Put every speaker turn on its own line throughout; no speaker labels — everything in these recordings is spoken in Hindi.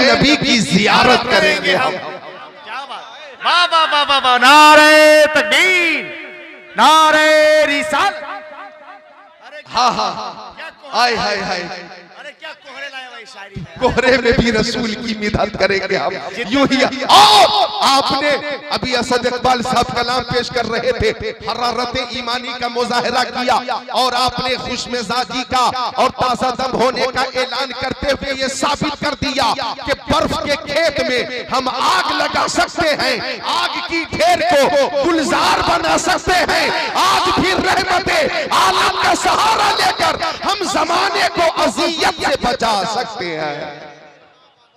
नबी की जियारत करेंगे हम।
क्या बात, वाह वाह वाह वाह वाह, नारे तकबीर, नारे रिसाल।
हाँ हाँ, आय हाय हाय,
अरे क्या कोहरे लाया भाई शायरी में।
कोहरे में भी रसूल की मिदद करेंगे हम। यूं ही और आपने अभी असद इकबाल साहब कलाम पेश कर रहे थे, हरारत ईमानी का मुजाहरा किया और आपने खुशमिजाजी का और ताजा दम होने का ऐलान करते हुए ये साबित कर दिया कि बर्फ के खेत में हम आग लगा सकते हैं, आग की ढेर को गुलजार बना सकते हैं, आज भी रहमते आलम का सहारा लेकर हम जमाने को अजियत से बचा सकते हैं।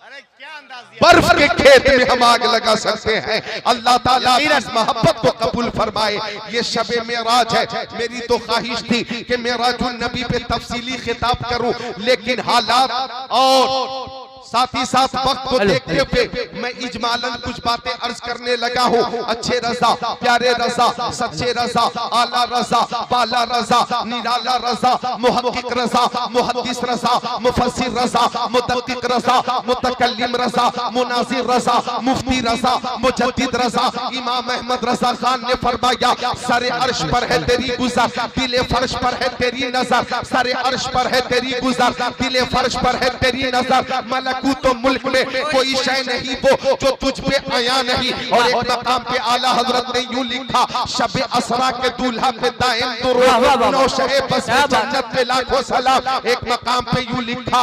अरे क्या अंदाज दिया।
बर्फ के खेत में हम आग लगा सकते हैं। अल्लाह ताला इस मोहब्बत को कबूल फरमाए। ये शबे मेराज है, मेरी तो ख्वाहिश थी कि मेराजुन नबी पे तफसीली खिताब करूं, लेकिन हालात और साथ ही साथ वक्त को देखते हुए मैं इजमालन कुछ बातें अर्ज करने लगा हूँ। अच्छे रजा, प्यारे रजा, सच्चे रजा, आला रजा, बाला रजा, निराला रजा, मुहक्किक रजा, मुहद्दिस रजा, मुफस्सिर रजा, मुदक्किक रजा, मुतकल्लिम रजा, मुनाजिर रजा, मुफ्ती रजा, मुजद्दिद रजा। इमाम अहमद रजा खान ने फरमाया, सरे अर्श पर है तेरी गुज़र, दिले फर्श पर है तेरी नजर, सरे अर्श पर है तेरी गुज़र, दिले फर्श पर है तेरी नजर। मलकूतो मुल्क में कोई शय नहीं वो जो तुझ पे आया नहीं। और एक मकाम पे आला हजरत ने यूं लिखा, शब असरा के दूल्हा पे दाएम दुरूद, नौशे बस जन्नत पे लाखों सलाम। एक मकाम पे यूं लिखा,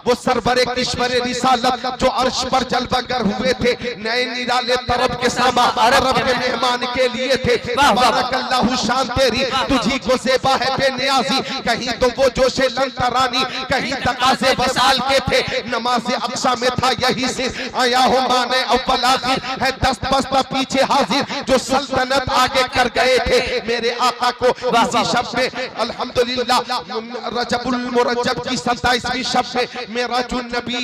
वो सरवरे किश्वरे रिसालत जो अर्श पर जलवागर हुए थे, नए निराले तरफ के सामा अरब के मेहमान के लिए थे। बारकल्लाहु शान तेरी, तुझी को ज़ेबा है बेनियाजी, कहीं तो वो जोशे लंतरानी, कहीं तकाज़े वसाल के थे। नमाज अक्सा में था यही सिर, आया हो माने अव्वल आखिर, है दस्त बस्त पीछे हाजिर, जो सल्तनत आगे कर गए थे। मेरे आका को इसी शब में अल्हम्दुलिल्लाह रजबुल मुरज्जब की 27वीं शब में मेराजुन नबी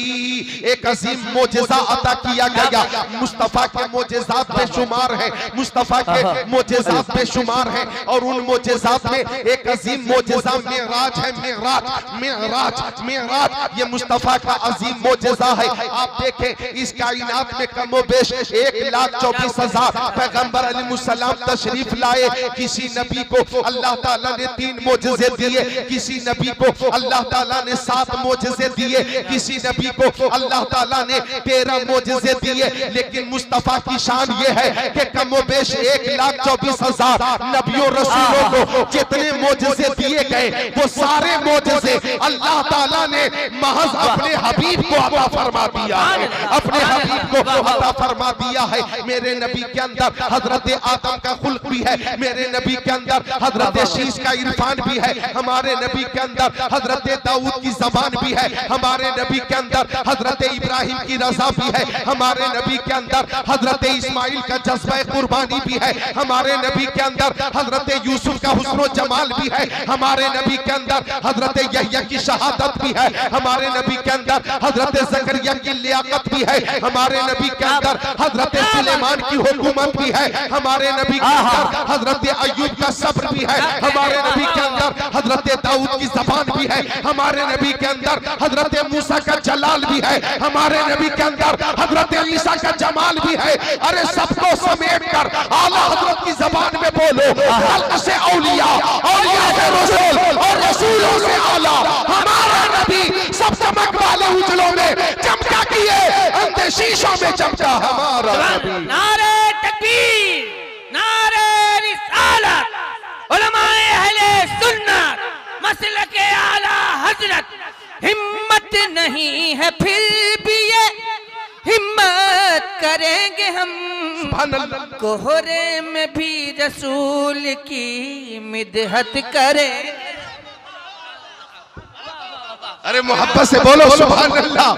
एक अजीम मोजेज़ा अता किया गया। मुस्तफा के मोजेज़ात बेशुमार है, मुस्तफा के मोजेज़ात बेशुमार है, और उन मोजेज़ात में एक अजीम मोजेज़ा मेराज है। मेराज मेराज मेराज ये मुस्तफा का अजीम मोजेज़ा है। आप देखें इस कायनात में कमो बेश 1,24,000 पैगंबर अलैहिस्सलाम तशरीफ लाए। किसी नबी को अल्लाह ताला ने 3 मोजेज़े दिए, किसी नबी को अल्लाह ताला ने 7 मोजेज़े दिए, किसी नबी को अल्लाह ताला ने 13 मोजेज़े दिए। लेकिन मुस्तफा की शान ये है कि कमो बेश 1,24,000 नबियों रसूलों को जितने मोजेज़े दिए गए, वो सारे मोजेज़े अल्लाह ताला ने महज अपने हबीब को अता फरमा दिया है, अपने हबीब को अता फरमा दिया है। मेरे नबी के अंदर हजरत आदम का खुल्क भी है, मेरे नबी के अंदर हजरत शीश का इरफान भी है, हमारे नबी के अंदर हजरत दाऊद की जबान भी है, हमारे नबी के अंदर हजरत इब्राहिम की रजा भी है, हमारे नबी के अंदर हजरत इस्माइल का जज्बा कुर्बानी भी है, हमारे नबी के अंदर हजरत यूसुफ का हुस्न जमाल भी है, हमारे नबी के अंदर हजरत यहया की शहादत भी है, हमारे नबी के अंदर हजरत ज़करिया की लियाकत भी है, हमारे नबी के अंदर हजरत सुलेमान की हुकूमत भी है, हमारे नबी के अंदर हजरत अय्यूब का सब्र भी है, हमारे नबी के अंदर हजरत दाऊद की जबान भी है, हमारे नबी के अंदर हजरत मूसा का जलाल भी है, हमारे नबी के अंदर हजरत ईसा का जमाल भी है। अरे सबको समेट कर आला हजरत की जबान में बोलो, खल्क से औलिया, औलिया से रसूल और रसूलों से आला हमारा नबी सब चमक वाले उजलों में चमका किए, अंधे शीशों में चमका हमारा नबी।
नारे तकबीर, नारे रिसालत, उलमाए अहले सुन्नत, मसलके आला हजरत। हिम्मत नहीं है फिर भी ये हिम्मत करेंगे हम, कोहरे में भी रसूल की मिदहत करें।
अरे मोहब्बत से बोलो सुभान अल्लाह।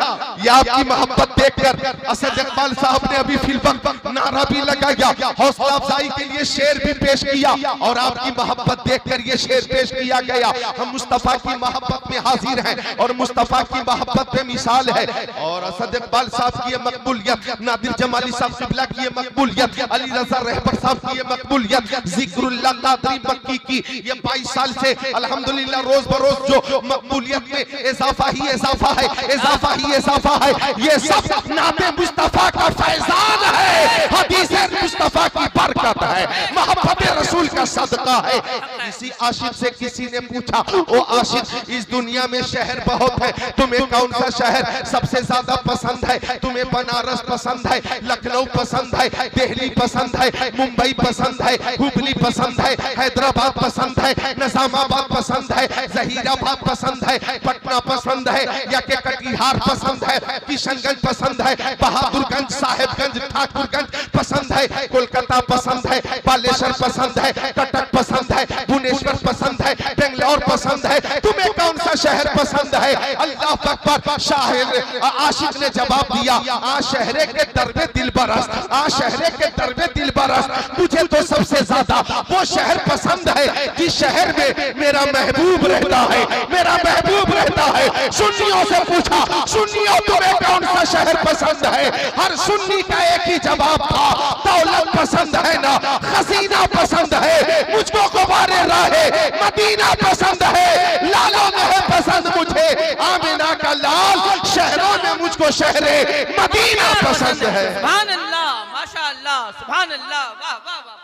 ये आपकी मोहब्बत देखकर असद इकबाल साहब ने अभी फिल्म नारा भी लगाया, हौसला अफजाई के लिए शेर भी पेश किया, और आपकी मोहब्बत देखकर ये शेर पेश किया गया। हम मुस्तफा की मोहब्बत में हाजिर हैं और मुस्तफा की मोहब्बत पे मिसाल है। और असद इकबाल साहब की ये मकबूलियत, नादिर जमाली साहब किबला की ये मकबूलियत, अली रजा रहबर साहब की ये मकबूलियत, जिक्रुल्लाह कादरी मक्की की ये 22 साल से अल्हम्दुलिल्लाह रोज बरोज जो मकबूलियत में इजाफा ही इजाफा है, इजाफा ही इजाफा है, ये सब नाते मुस्तफा का फैजान है, हदीस मुस्तफा की बरकत है, मोहब्बत रसूल का सदका है। किसी आशिक से किसी ने पूछा, ओ आशिक इस दुनिया में शहर बहुत है, तुम्हें कौन सा शहर सबसे ज्यादा पसंद है? तुम्हें बनारस पसंद है, लखनऊ पसंद है, दिल्ली पसंद है, मुंबई पसंद है, हुबली पसंद है, हैदराबाद पसंद है, निजामाबाद पसंद है, जहीराबाद पसंद है, पटना पसंद है, या के कटिहार पसंद है, किशनगंज पसंद है, बहादुरगंज, साहेबगंज, ठाकुरगंज पसंद है, कोलकाता पसंद है, बालेश्वर पसंद है, कटक पसंद है, भुवनेश्वर पसंद है, बेंगलोर पसंद है, तुम्हें कौन सा शहर पसंद है? अल्लाह अकबर। शाहिर आशिक ने जवाब दिया, आ शहरे के दरबे दिल बरस, आ शहरे के दरबे दिल बरस, मुझे तो सबसे ज्यादा वो शहर पसंद है जिस शहर में मेरा महबूब रहता है, मेरा महबूब रहता है। सुन्नियों से पूछा, सुन्नियों तुम्हें कौन सा शहर पसंद है? हर सुन्नी का एक ही जवाब था, दौलत पसंद है ना, खजीना पसंद है, मुझको गुबारे राहे मदीना पसंद है, लालों में है पसंद मुझे आमिना का लाल, शहरों में मुझको शहरे मदीना पसंद है।
सुभान अल्लाह, माशाअल्लाह, सुभान अल्लाह, वाह वाह वाह।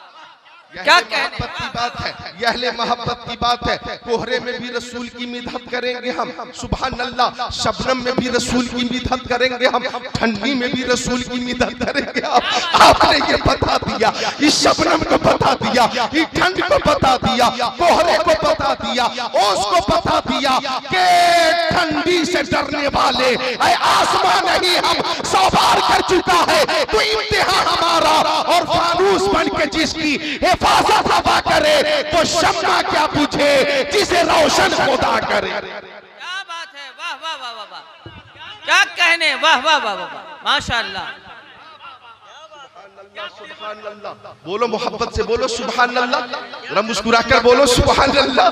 क्या मोहब्बत की बात है, यह अहले मोहब्बत की बात है। कोहरे में भी रसूल की मिदहत करेंगे हम, सुभान अल्लाह। शबनम में भी रसूल की मिदहत करेंगे हम, ठंडी में भी रसूल की मिदहत करेंगे हम। आपने ये बता दिया, इस शबनम को बता दिया, इस ठंड को बता दिया, कोहरे को बता दिया, ओस को बता दिया कि ठंडी से डरने वाले आसमान नहीं हम 100 बार कर चुका है, तो इम्तिहान हमारा और फानूस बन के जिसकी हिफाजत हवा करे तो शम्मा क्या पूछे जिसे रोशन खुदा करे।
क्या बात है, वाह वाह वाह वाह वाह, क्या कहने, वाह वाह वाह वाह, माशाअल्लाह।
सुभान अल्लाह, बोलो मोहब्बत से बोलो सुभान अल्लाह, जरा मुस्कुरा कर बोलो सुभान अल्लाह,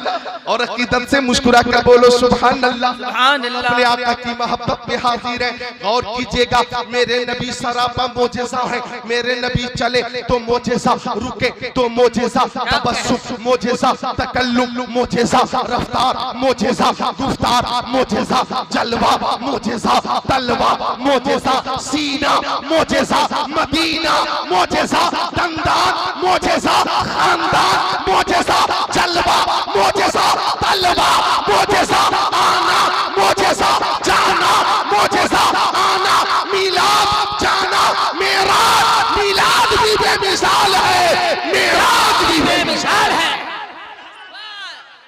और अकीदत से मुस्कुरा कर बोलो सुभान अल्लाह।
सुभान अल्लाह।
अपने आका की मोहब्बत में हाजिर है, गौर कीजिएगा। मेरे नबी सरापा मोजेज़ा है, मेरे नबी चले तो मोजेज़ा, रुके तो मोजेज़ा, तबस्सुम मोजेज़ा, तकल्लुम मोजेज़ा, रफ्तार मोजेज़ा, गुफ्तार मोजेज़ा, जलवा मोजेज़ा, तलवा मोजेज़ा, सीना मोजेज़ा, मदीना मोजेज़ा, दंदान मोजेज़ा, खानदान मोजेज़ा, जलवा मोजेज़ा, तलवा मोजेज़ा, आना मोजेज़ा, जाना मोजेज़ा, आना मिलाद जाना, मेराज मिलाद भी बेमिसाल है, मेराज भी बेमिसाल है।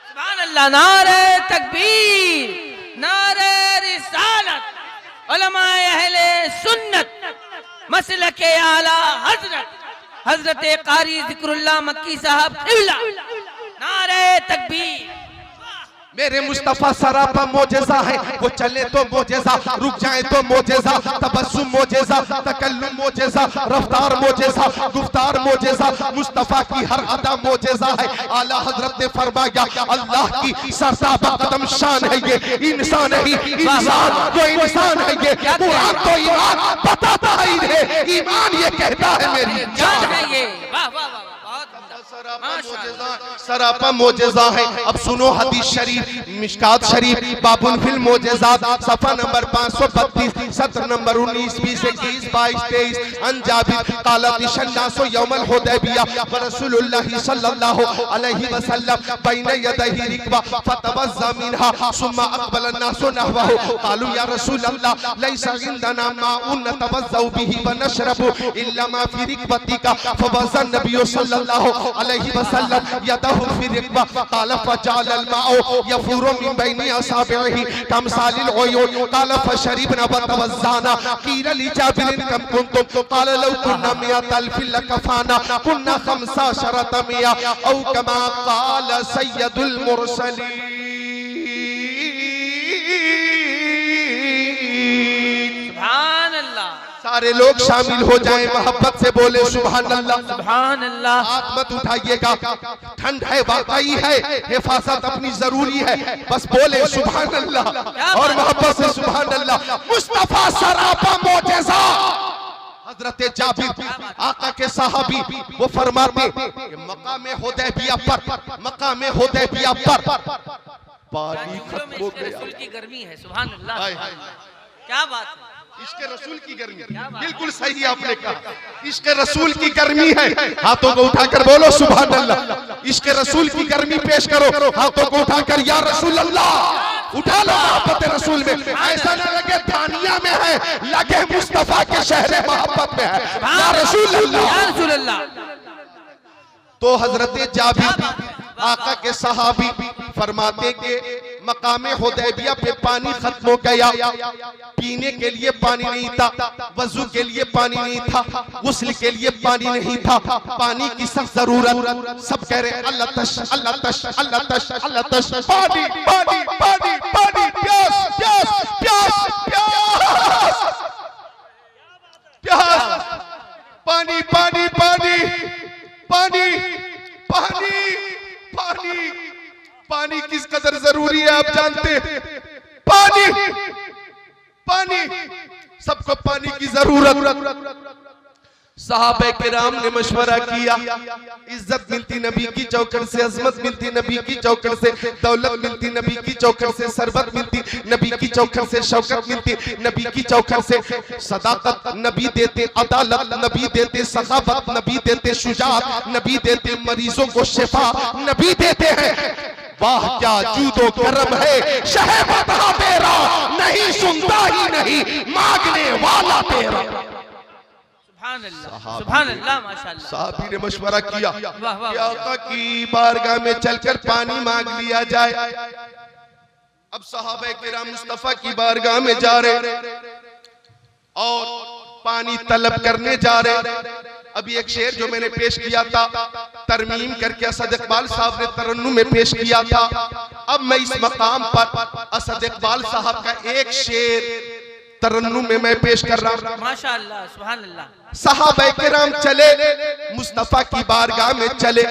सुभान अल्लाह, नारे तकबीर, नारे रिसालत, उलमाए अहले सुन्नत, मसलके आला हजरत हजरत कारी जिक्रुल्लाह मक्की साहब क़िबला, नारे तकबीर।
मेरे मुस्तफा सरापा मोजेज़ा है, वो चले तो मोजेज़ा, रुक जाए तो मोजेज़ा, तबस्सुम मोजेज़ा, तकल्लुम मोजेज़ा, रफ्तार मोजेज़ा, गुफ्तार मोजेज़ा, मुस्तफा की हर अदा मोजेज़ा है। आला हजरत ने फरमाया, अल्लाह की सरताबा कदम शान है ये, इंसान ही इंसान तो इंसान है ये, कुरान तो ईमान बताता है इन्हें, ईमान ये कहता है मेरी जान है ये।
वाह वाह वाह,
सरापा मोजेज़ा है। अब सुनो हदीस शरीफ, मिशकात शरीफ, बाबुल फिल मोजेज़ात, सफा नंबर 532, सत्र नंबर 19, 20, 21, 22, 23। अन जाबिर क़ालत शन्नासु यौमल हुदैबिया व रसूलुल्लाह सल्लल्लाहु अलैहि वसल्लम बैन यदैहि रिकबा फतवज़्ज़ा मिनहा सुम्मा अक़बल अन्नासु नहवहु क़ालू या रसूलल्लाह लैसा इंदना माउन नतवज़्ज़उ बिही व नशरबु इल्ला मा फी रिकबतिका फवज़्ज़ा नबी सल्लल्लाहु अलैहि वसल्लम यदहु फी रिकबा क़ाल फजअल अलमाउ यफूरु मिन बैनि असाबिही कमसालिल उयून क़ाल फशरिबना व तवज़्ज़ाना क़ील लिजाबिर कम कुंतुम क़ाल लौ कुन्ना मिअत अल्फ लकफाना कुन्ना 15 मिया औ कमा क़ाल सय्यदुल मुरसलीन।
सुभान अल्लाह,
सारे लोग शामिल हो जाएं, मोहब्बत से बोले सुभान अल्लाह।
सुभान अल्लाह।
हाथ मत उठाइएगा, ठंड है वाकई है, हिफाजत अपनी जरूरी है, बस बोले सुभान अल्लाह और मोहब्बत से सुभान अल्लाह। मुस्तफा सरापा मोजेज़ा, हजरत जाबिर आका के सहाबी वो फरमाते मकामे हुदैबिया पर, मकामे हुदैबिया पर पानी खत्म हो गया।
रसूल की गर्मी है, सुभान अल्लाह, क्या बात है।
इश्क रसूल की गर्मी, बिल्कुल सही आपने कहा, इश्क रसूल की गर्मी है। हाथों को उठाकर बोलो सुभान अल्लाह। इश्क रसूल की गर्मी पेश करो, हाथों को उठाकर या रसूल अल्लाह उठा लो। मोहब्बत रसूल में ऐसा न लगे थानिया में है, लगे मुस्तफा के शहर मोहब्बत में है। या रसूल अल्लाह,
या रसूल अल्लाह।
तो हजरत जाबिर आका के सहाबी फरमाते के मकामे हुदैबिया पे पानी खत्म हो गया, पीने के लिए पानी नहीं था, वजू के लिए पानी नहीं था, गुस्ल के लिए पानी नहीं था, पानी की सख्त जरूरत। सब कह रहे अल्लाह तश अल्लाह तश अल्लाह तश अल्लाह तश, पानी पानी पानी पानी, प्यास प्यास प्यास प्यास प्यास, पानी पानी पानी पानी पानी पानी, पानी किस कदर जरूरी है आप जानते हैं। पानी पानी, सबको पानी की जरूरत। सहाबे किराम ने मशवरा किया, इज्जत मिलती नबी की चौखट से, अजमत मिलती नबी की चौखट से, दौलत मिलती नबी की चौखट से, सरबत मिलती नबी की चौखट से, शौकत मिलती नबी की चौखट से, सदाकत नबी देते, अदालत नबी देते, सखावत नबी देते, शुजाअत नबी देते, मरीजों को शिफा नबी देते हैं। वाह क्या जूदो करम है शहे बता तेरा, नहीं सुनता ही नहीं मांगने वाला तेरा।
सुभान अल्लाह, माशाअल्लाह।
साहबी ने मशवरा किया
वाह, वाह,
कि आका की बारगाह में चलकर पानी मांग लिया जाए। अब सहाबे किराम मुस्तफा की बारगाह में जा रहे और पानी तलब करने जा रहे। अभी एक शेर जो मैंने पेश किया था, तरमीम करके असद इकबाल साहब ने तरन्नुम में पेश किया था। अब मैं इस मकाम पर असद इकबाल साहब का एक शेर तरन्नुम में मैं पेश कर रहा हूं।
माशाअल्लाह, सुभान अल्लाह।
सहाबा किराम चले, मुस्तफा की बारगाह में चले,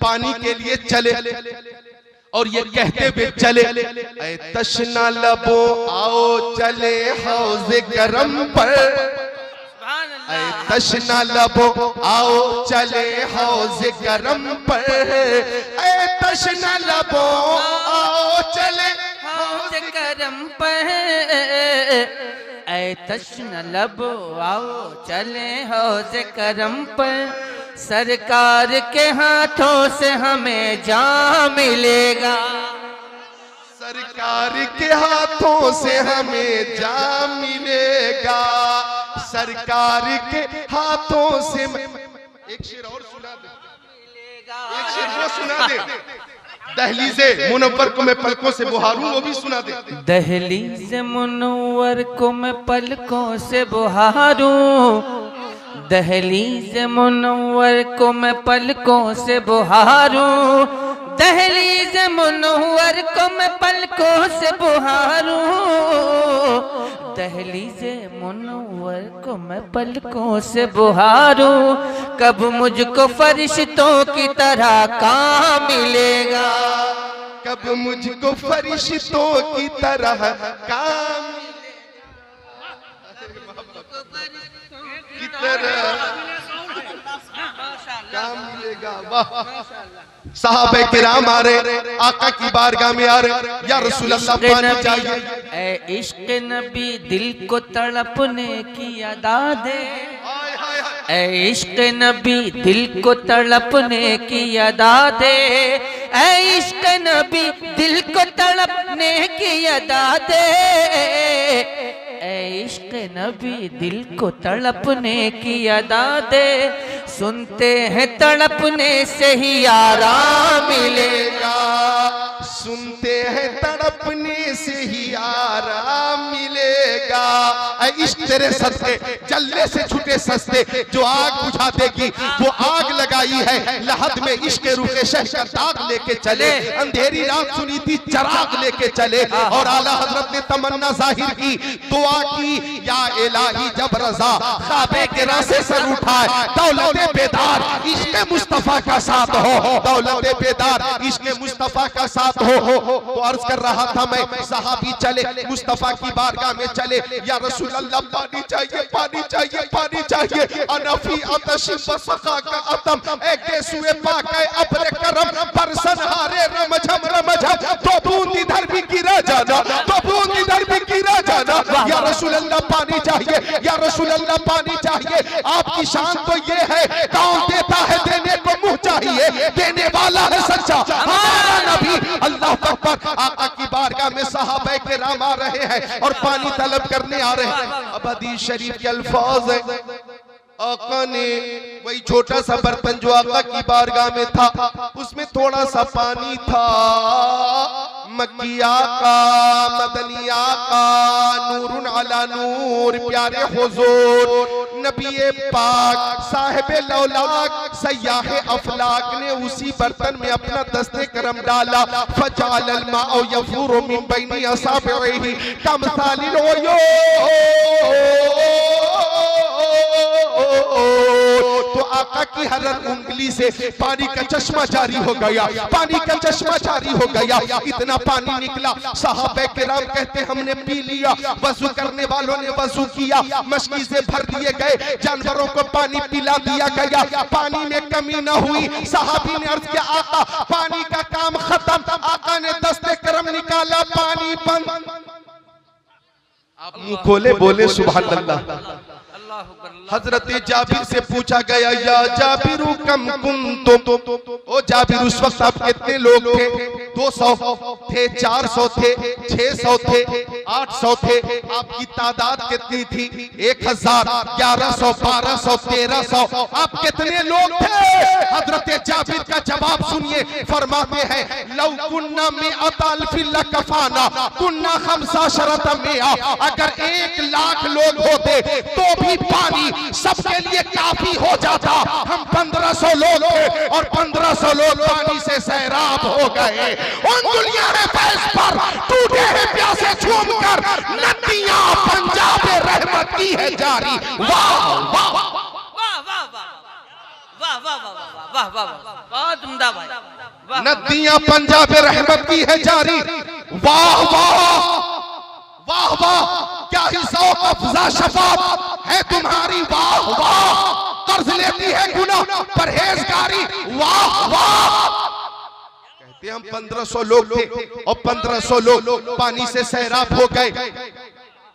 पानी के लिए चले और ये कहते हुए चले, ऐ तशना लबो आओ चले हौज़े करम पर, ऐ तशना लबो आओ चले हौज़े करम पर, ऐ तशना लबो आओ चले
हौज़े करम पर, ऐ तश्न लबो आओ चले हौज़े करम पर, सरकार के हाथों से हमें जाम मिलेगा,
सरकार के हाथों से हमें जाम मिलेगा, सरकार के हाथों से। एक शेर और सुना दे, एक शेर वो सुना दे, दहलीज़े मुनव्वर को मैं पलकों से बुहारूं, वो भी सुना दे।
दहलीज़े मुनव्वर को मैं पलकों से बुहारूं, दहलीज़े मुनव्वर को मैं पलकों से बुहारूं, दहलीज़े मुनव्वर को मैं पलकों से बुहारूं, दहलीज़े मुनव्वर को मैं पलकों से बुहारूं, कब मुझको फरिश्तों की तरह काम मिलेगा,
कब मुझको फरिश्तों की तरह काम की तरह काम मिलेगा। वाह, साहबे किराम आ रहे, आका की बारगाह में आ रहे, या रसूल अल्लाह पानी चाहिए।
ऐ इश्क नबी दिल को तड़पने की अदा दे, ऐ इश्क नबी दिल को तड़पने की अदा दे, ऐ इश्क नबी दिल को तड़पने की अदा दे, ऐ इश्क नबी दिल को तड़पने की अदा दे, सुनते हैं तड़पने से ही आराम मिलेगा,
सुनते हैं तड़पने से ही आराम मिलेगा। इश्क तेरे सस्ते जल्ले से छूटे सस्ते, जो आग बुझा देगी वो आग लगाई है, लहद में इश्क रुखे शह का दाग लेके चले, अंधेरी रात सुनी थी चराग लेके चले, और आला हजरत ने तमन्ना जाहिर की, दुआ की, या इलाही जब रजा ख्वाबे के रास्ते सर उठाए, दौलत बेदार इश्क मुस्तफा का साथ हो, दौलत बेदार इश्क मुस्तफा का साथ हो। तो अर्ज कर रहा रहा था मैं, सहाबी चले मुस्तफा की बारगाह में चले, या रसूल अल्लाह पानी चाहिए, पानी चाहिए, पानी चाहिए। अनफी अतश बसखा का अतम, एक सुए पाके अपने करम परसन हारे रमझम रमझम, तो बूंद इधर भी गिरा जाना, तो बूंद इधर भी गिरा जाना। या रसूल अल्लाह पानी चाहिए, या रसूल अल्लाह पानी चाहिए। आपकी शान तो ये है, कौन देता है देने को मुंह चाहिए, देने वाला है सच्चा हमारा नबी। अल्लाह अकबर। आका की बारगाह में सहाबा किराम आ रहे हैं और पानी तलब करने आ रहे हैं। अब हदीस शरीफ के अल्फाज है, आका ने वही छोटा सा बर्तन जो आका की बारगाह में था, उसमें थोड़ा सा पानी था। मक्की आका, मदनी आका, नूरुन अला नूर, प्यारे हुजूर नबी पाक साहिब लौलाक सयाह अफलाक ने उसी बर्तन में अपना दस्ते करम डाला। फजाल अल माउ यफूरु मिन बैनी असाबिही कमसालिल उयून, तो आका की हर उंगली से पानी का चश्मा जारी हो गया, पानी का चश्मा जारी हो गया। इतना पानी निकला, सहाबे किराम कहते हमने पी लिया। वजू करने वालों ने वजू किया, मशकी से भर दिए गए, जानवरों को पानी पिला दिया गया, पानी में कमी न हुई। सहाबी ने अर्ज किया आका पानी का काम खत्म। आका ने दस्ते करम निकाला, पानी बंद। आप मुंह खोले बोले सुभान अल्लाह। हजरत जाबिर से पूछा गया, या जाबिरू कम कुंतुम, ओ जाबिर उस वक्त आप कितने लोग थे? 200 थे, 400 थे, 600 थे, 800 थे। आपकी तादाद कितनी थी? 1000, 1100, 1200, 1300। आप कितने लोग थे? हजरत जाबिर का जवाब सुनिए, फरमाते हैं लौ कुन्ना मिअता अल्फिन लकफाना कुन्ना 15 मिआ। अगर 1 लाख लोग होते तो भी पानी सबके लिए काफी हो जाता। हम 1500 लोग थे और 1500 लोग पानी से सैराब हो गए। उंगलियां हैं फैज पर, टूटे हैं प्यासे झूमकर, नदियां पंजाब रहमत की है जारी। वाह वाह वाह वाह वाह वाह वाह वाह वाह, बहुत उम्दा भाई। नदियां पंजाब रहमत की है जारी। वाह वाह वाह वाह, क्या ही शौक अफजा शफाफ है तुम्हारी। वाह वाह, कर्ज लेती है गुनाह परहेजगारी। वाह वाह। कहते हम 1500 लोग थे और 1500 लोग पानी से सैराब हो गए।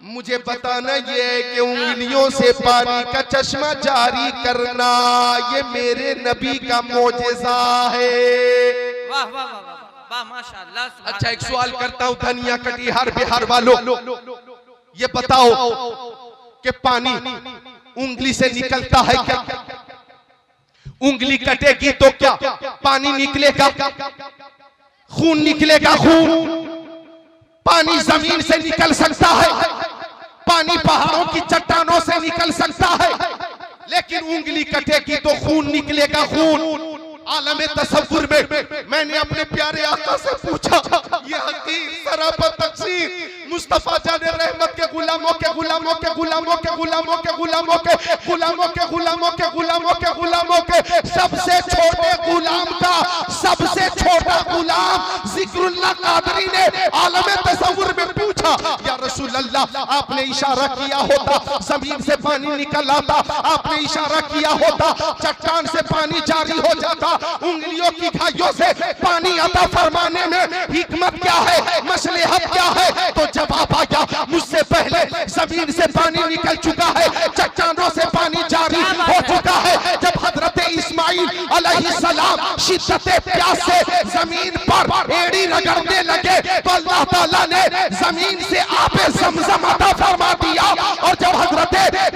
मुझे बताना ये है कि उंगलियों से पानी का चश्मा जारी करना ये मेरे नबी का मोजेज़ा है। वाह वाह वाह वाह, माशाअल्लाह। अच्छा एक सवाल करता हूँ धनिया कटिहार बिहार वालों, ये बताओ कि पानी उंगली से निकलता है क्या? उंगली कटेगी तो क्या पानी निकलेगा? खून निकलेगा, खून। पानी जमीन से निकल सकता है, पानी पहाड़ों की चट्टानों से निकल सकता है, लेकिन उंगली कटेगी तो खून निकलेगा, खून। आलमे तसव्वुर में मैंने अपने प्यारे आका से पूछा, ये हकीक सरापा तकसीर मुस्तफा जाने रहमत के गुलामों के गुलामों के गुलामों के गुलामों के गुलामों के गुलामों के गुलामों के गुलामों के गुलामों के सबसे छोटे गुलाम का सबसे छोटा गुलाम जिक्रुल्लाह कादरी ने आलमे तसव्वुर में पूछा, या रसूल अल्लाह आपने इशारा किया होता जमीन से पानी निकल आता, आपने इशारा किया होता चट्टान से पानी जारी हो जाता, उंगलियों की घाइयों से पानी अता फरमाने में हिकमत क्या है, मसलहत क्या है? तो जवाब आया मुझसे पहले जमीन से पानी निकल चुका है, चट्टानों से पानी जारी हो चुका है। जब हजरत इस्माइल अलैहिस्सलाम शिद्दते प्यास से जमीन पर एड़ी रगड़ने लगे तो अल्लाह ताला ने जमीन से आबे ज़मज़म अता फरमा दिया। और जब हजरत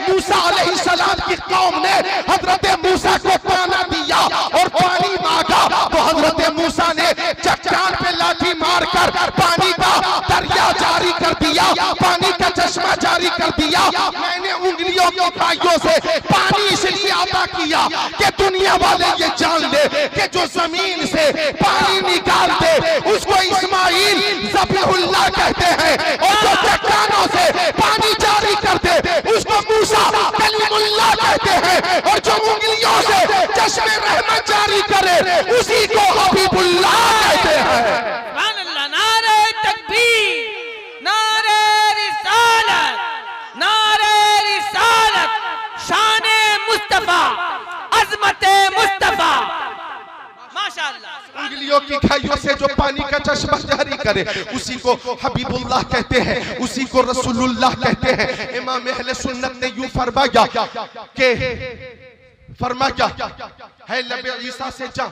मूसा अलैहिस्सलाम की कौम ने हजरत मूसा को पाना दिया और पानी मांगा तो हजरत मूसा ने चट्टान पे लाठी मारकर पानी का दरिया जारी कर दिया, पानी का चश्मा जारी कर दिया। मैंने उंगलियों की खाइयों से पानी इसलिए अता किया कि दुनिया वाले ये जान ले कि जो जमीन से पानी निकालते उसको इस्माइल ज़बीहुल्लाह कहते हैं, और जो चट्टानों से पानी जारी करते उसको मूसा कलीमुल्लाह कहते हैं, और जो उंगलियों से चश्मे रहमत जारी करे उसी को हबीबुल्लाह कहते हैं। सुभान अल्लाह, नारे तकबीर। उंगलियों की खाइयों से जो पानी का चश्मा जारी करे उसी को हबीबुल्लाह कहते हैं, उसी को रसूलुल्लाह कहते हैं। इमाम अहले सुन्नत ने यूं फरमाया है लबे ईसा से जा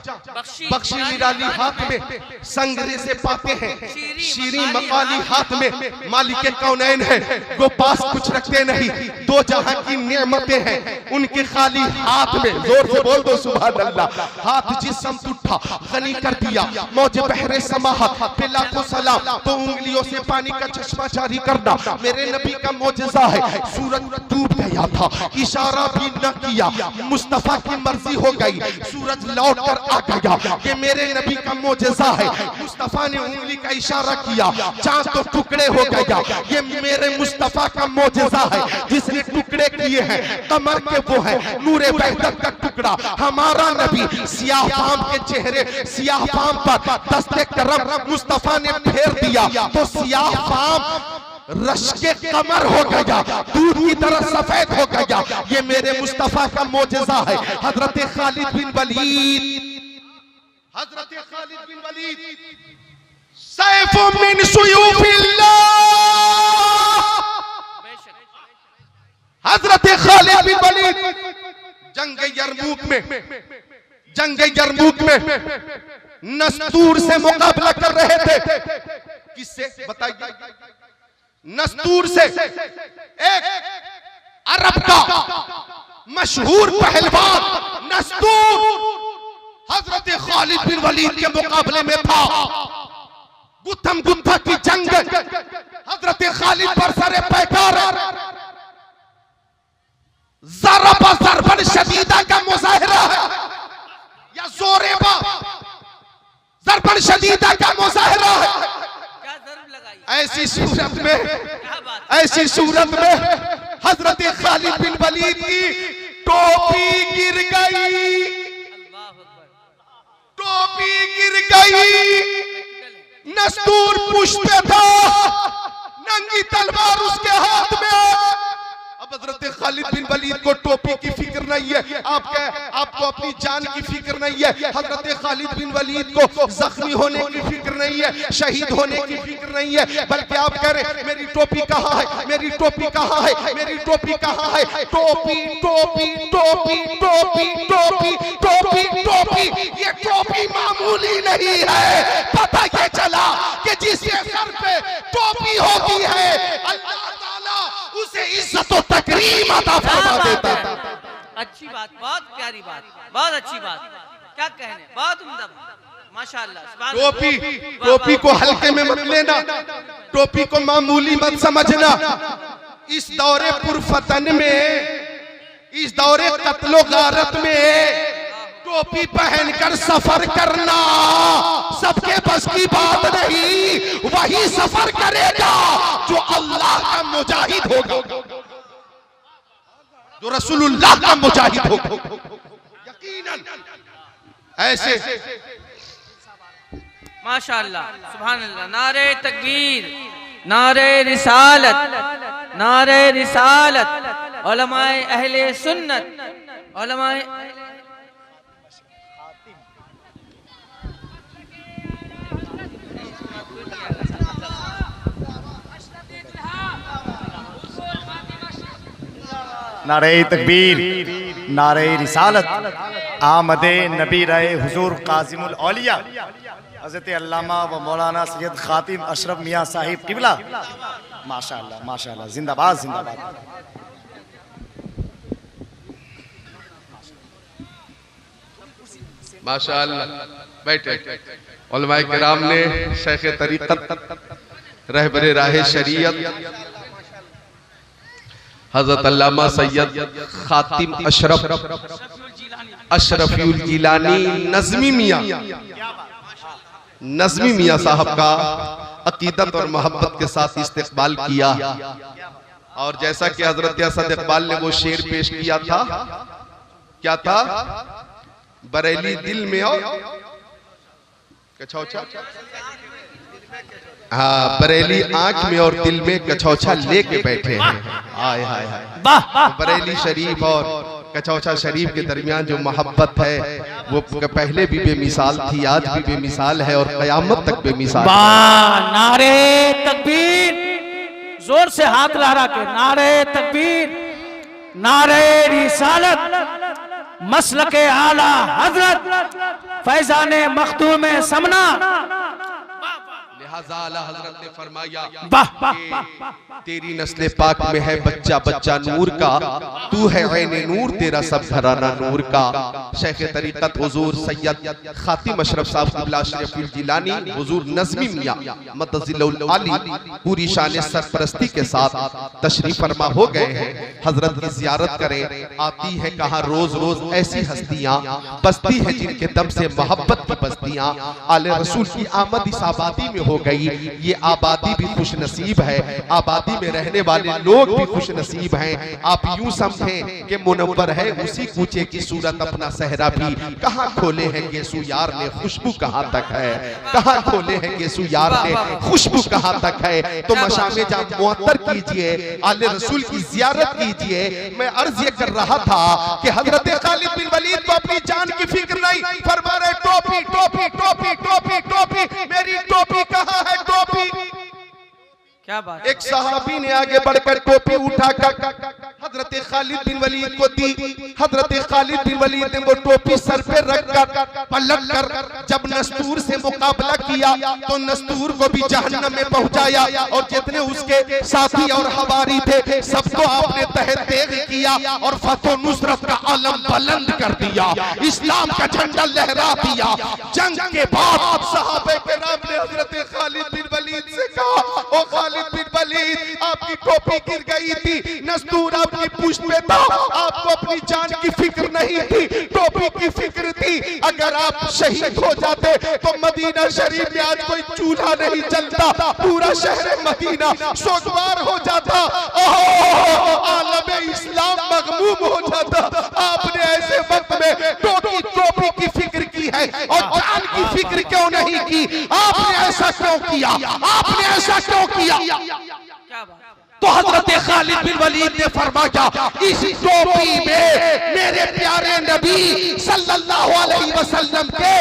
बख्शी निराली हाथ में, संगरे से पाते हैं शीरी मकाली हाथ में, मालिक कौनैन है वो पास कुछ रखते नहीं, दो जहां की नेमतें हैं उनके खाली हाथ में। जोर से बोल दो सुभान अल्लाह। हाथ जिस्म उठा गनी कर दिया, मौज बहरे समाहत पे लाखों सलाम, तो उंगलियों से पानी का चश्मा जारी करना मेरे नबी का मौजज़ा है। सूरज डूब गया था, इशारा भी न किया, मुस्तफा की मर्जी हो गई, सूरज लौट कर आ गया, ये मेरे नबी का मौजज़ा है। मुस्तफा ने उंगली का इशारा किया, चांद तो टुकड़े हो गया, ये मेरे मुस्तफा का मौजज़ा है। जिसने टुकड़े किए हैं कमर के वो है नूरे वहदत का टुकड़ा। हमारा नबी सियाह फाम के चेहरे, सियाह फाम पर दस्ते करम मुस्तफा ने फेर दिया तो सियाह फाम रश के कमर हो गया, दूध की तरह सफेद हो गया, ये मेरे मुस्तफा का मौजज़ा है। हजरत खालिद बिन वलीद, हजरत खालिद बिन वलीद सैफुम मिन सुयूफिल्लाह, हजरत खालिद बिन वलीद जंग यरमूक में नस्तूर से मुकाबला कर रहे थे। किससे बताइए? नस्तूर से, एक अरब का मशहूर पहलवान नस्तूर हजरत खालिद बिन वलीद के मुकाबले में था। गुत्थम गुत्था की जंग, हजरत खालिद पर सरे पैकार ज़रबा ज़रबन शदीदा का मुजाहिरा है या ज़ोरेबा ज़रबन शदीदा का मुजाहिरा है। ऐसी सूरत में हजरत खालिद बिन वलीद की टोपी गिर गई, नस्तूर पुष्प था, नंगी तलवार उसके हाथ में। अब हजरत खालिद बिन वलीद को टोपी की फिक्र नहीं है, आपको अपनी जान की फिक्र नहीं है। हजरत खालिद बिन वलीद को जख्मी होने की फिक्र नहीं है, शहीद होने की फिक्र नहीं है, बल्कि आप कह रहे मेरी टोपी कहाँ है, मेरी टोपी कहाँ है, मेरी टोपी कहाँ है। टोपी टोपी टोपी टोपी टोपी टोपी टोपी, ये टोपी मामूली नहीं है। पता ये चला कि जिसके सर पे टोपी होती है अल्लाह उसे इज्जत और तकरीम अता फरमा देता है।
अच्छी बात, बहुत प्यारी बात, बहुत अच्छी बात, क्या कहने, बहुत उम्दा, माशाअल्लाह।
टोपी को हल्के में मत लेना, टोपी को मामूली मत समझना। इस दौरे पुरफतन में, इस दौरे कत्लो गारत में टोपी पहनकर सफर करना सबके बस की बात नहीं। वही सफर करेगा जो अल्लाह का मुजाहिद होगा, जो रसूलुल्लाह का मुजाहिद होगा। यकीनन ऐसे
माशाअल्लाह, सुभान अल्लाह। नारे तकबीर, नारे रिसालत, नारे रिसालत। उलमाए अहले सुन्नत, उलमाए
नारे तकबीर, नारे रिसालत, आमदे नबी रहे हुजूर काजिमुल औलिया हज़रत अल्लामा व मौलाना सैयद खातिम अशरफ मियाँ साहिब किबला। माशाअल्लाह माशाअल्लाह, जिंदाबाद जिंदाबाद।
माशाअल्लाह। बैठे। उलमाए किराम ने शेख तरीक़त, रहबरे राह शरीयत हजरत अल्लामा सैयद खातिम अशरफुल जिलानी नज़मी मियाँ साहब का अकीदत और मोहब्बत के साथ इस्तेक़बाल किया। और जैसा कि हजरत असद इकबाल ने वो शेर पेश किया था, क्या था? बरेली दिल में और कछौछा, हाँ, बरेली आंख में और दिल में कछौछा लेके बैठे हैं। हाय हाय हाय, बरेली शरीफ और कचौचा शरीफ के दरमियान जो मोहब्बत है वो पहले भी बेमिसाल थी, आज भी बेमिसाल है और क़यामत तक बेमिसाल।
वाह, नारे तकबीर, जोर से हाथ लहरा के नारे तकबीर, नारे रिसालत, मसलके आला हजरत फैजाने मखदूम समना।
लिहाजा आला हजरत ने फरमाया कि तेरी नस्ल पाक में है बच्चा बच्चा नूर का, तू है ऐने नूर, तेरा सब घराना नूर का। शेख तरीकत हुजूर सैयद खातिम अशरफ साहब क़िबला शरीफुल जिलानी हुजूर नज़मी मियां मदजिलुल आली पूरी शान सरपरस्ती के साथ तशरीफ फरमा हो गए हैं। हजरत की ज़ियारत करें। आती है कहाँ रोज रोज ऐसी हस्तियां, बस्ती है जिनके दम से मोहब्बत की बस्तियां। आले रसूल की आमद इस आबादी में हो गई, ये आबादी भी खुश नसीब है, आबादी में रहने वाले लोग भी खुश नसीब हैं। आप यूं समझें कि मुनव्वर है उसी कूचे की सूरत अपना सहरा भी। कहाँ खोले हैं गेसू यार ने खुशबू कहाँ तक है, कहाँ खोले हैं गेसू यार ने खुशबू कहाँ तक है। तो मशामे जा मुअत्तर कीजिए, आले रसूल की ज़ियारत कीजिए। मैं अर्ज ये कर रहा था कि हजरत खालिद बिन वलीद को अपनी जान की फिक्र नहीं, फरमा रहे टोपी टोपी टोपी टोपी टोपी, मेरी टोपी कहाँ है टोपी।
क्या बात।
एक सहाबी ने आगे बढ़कर टोपी उठाकर हजरत खालिद बिन वलीद को दी। हजरत खालिद बिन वलीद ने वो टोपी सर पे रखकर पलट कर जब नस्तूर से मुकाबला किया तो नस्तूर को भी जहन्नम में पहुंचाया, और जितने उसके साथी और हवारी थे सबको आपने तहे तेग किया और फतह नुसरत का आलम बुलंद कर दिया, इस्लाम का झंडा लहरा दिया। जंग के बाद सहाबे किराम ने हजरत खालिद बिन वलीद से कहा, ओ खालिद बिन वलीद, आपकी टोपी गिर गई थी, नस्तूर आपकी पुष्ट पे था, आपको अपनी जान की फिक्र नहीं थी, टोपी की फिक्र थी। अगर आप शहीद हो जाते तो मदीना शरीफ में आज कोई चूल्हा नहीं जलता, पूरा शहर मदीना सोगवार हो जाता, आलम इस्लाम मगमूम हो जाता। आपने ऐसे वक्त में टोपी की फिक्र की है और जान की फिक्र क्यों नहीं की? आपने ऐसा क्यों किया? आपने ऐसा क्यों किया? तो हजरत खालिद बिन वलीद ने फरमाया, इस टोपी में मेरे प्यारे नबी सल्लल्लाहु अलैहि वसल्लम के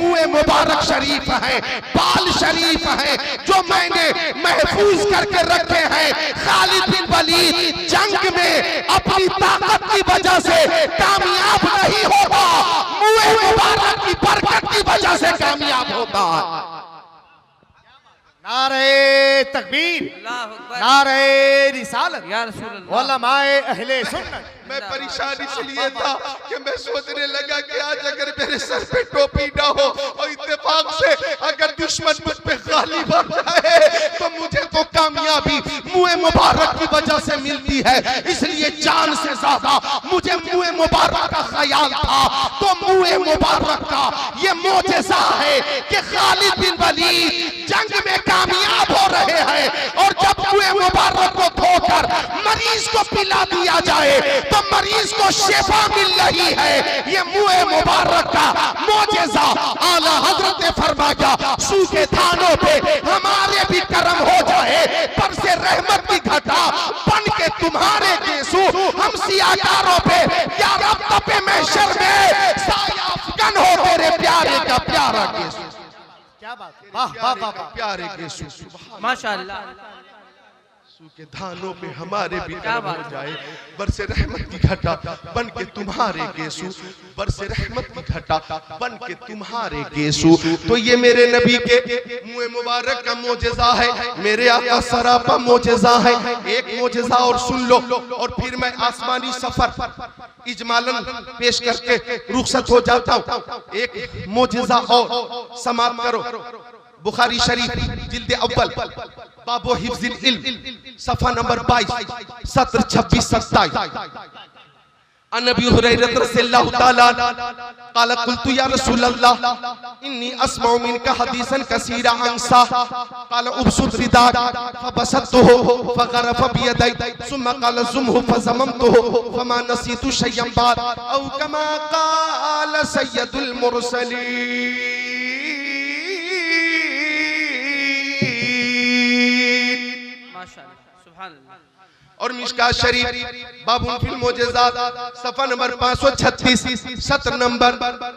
मुंह मुबारक शरीफ है, बाल शरीफ है, जो मैंने महफूज करके रखे हैं। खालिद बिन वलीद जंग में अपनी ताकत की वजह से कामयाब नहीं होता, मुंह मुबारक की बरकत की वजह से कामयाब होता है।
नारे तकबीर, नारे रिसालत,
या रसूल अल्लाह।
उलमाए अहले सुन्नत।
मैं परेशान इसलिए था कि मैं सोचने लगा कि आज अगर मेरे सर पे टोपी ना हो और इत्तेफाक से अगर दुश्मन मुझ पे गालिब आ जाए तो मुझे तो कामयाबी मुंह मुबारक की वजह से मिलती है, इसलिए जान से ज्यादा मुझे मुंह मुबारक का ख्याल था। तो मुंह मुबारक का ये मोजेज़ा है कि खालिद बिन वलीद जंग में कामयाब हो रहे हैं, और जब मुंह मुबारक को धोकर मरीज को पिला दिया जाए तो मरीज को शिफा मिल रही है। ये मुंह मुबारक का मोजेज़ा आला हजरत ने फरमाया, सूखे धानों पे हमारे भी करम हो जाए, पर से रहमत की घटा बन के तुम्हारे गेसू हम सियाकारों पे या रब तपे महशर में साया अफगन हो तेरे प्यारे का प्यारा गेसू।
क्या बात, वाह वाह वाह,
प्यारे गेसू,
माशाअल्लाह।
के धानों पे हमारे भी करम हो जाए, बरसे रहमत की घटा बन के तुम्हारे गेसू, बरसे रहमत की घटा बन के तुम्हारे गेसू। तो ये मेरे नबी के मुंह मुबारक का मोजेज़ा है, मेरे आका सरापा मोजेज़ा है। एक मोजेज़ा और सुन लो और फिर मैं आसमानी सफर इजमालन पेश करके रुखसत हो जाता हूँ। एक मोजेज़ा और समाप्त करो। बुखारी शरीफ जिल्द अव्वल बाबो हिफ्ज़िल इल्म सफ़ा नंबर 22 सत्र 26 27। अन अबी हुरैरा रज़ियल्लाहु ताला क़ाल क़ुल्तु या रसूल अल्लाह इन्नी अस्मउ मिनका हदीसन कसीरा अंसा क़ाल उबसुत रिदाक फबसतहु फग़रफ़ बियदै सुम्मा क़ाल ज़ुमहु फज़ममतहु फमा नसीतु शय्यन बाद औ कमा क़ाल सय्यदुल मुरसलीन। और मिशकात शरीफ बाबुल फिल मोजेज़ात सफ़ा नंबर 536 सत्र नंबर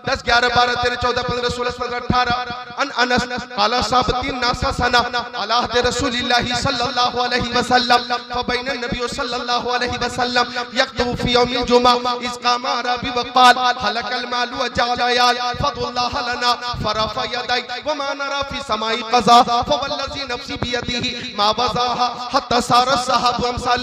10 11 12 13 14 15 16 17 18 अन अनस काला साबतीन नासा सना अला हद रसूलिल्लाह सल्लल्लाहु अलैहि वसल्लम फबैन नबी सल्लल्लाहु अलैहि वसल्लम यक्तु फी यौमिल जुमा इस कामा अरबी वक़ाल हलकल मालु व जअला याल फदुल्लाह लना फरफा यदै व मा नरा फी समाई क़ज़ा फवल्लज़ी नफ्सी बियदिही मा वज़ाहा हत्ता सारा सहाब अमसाल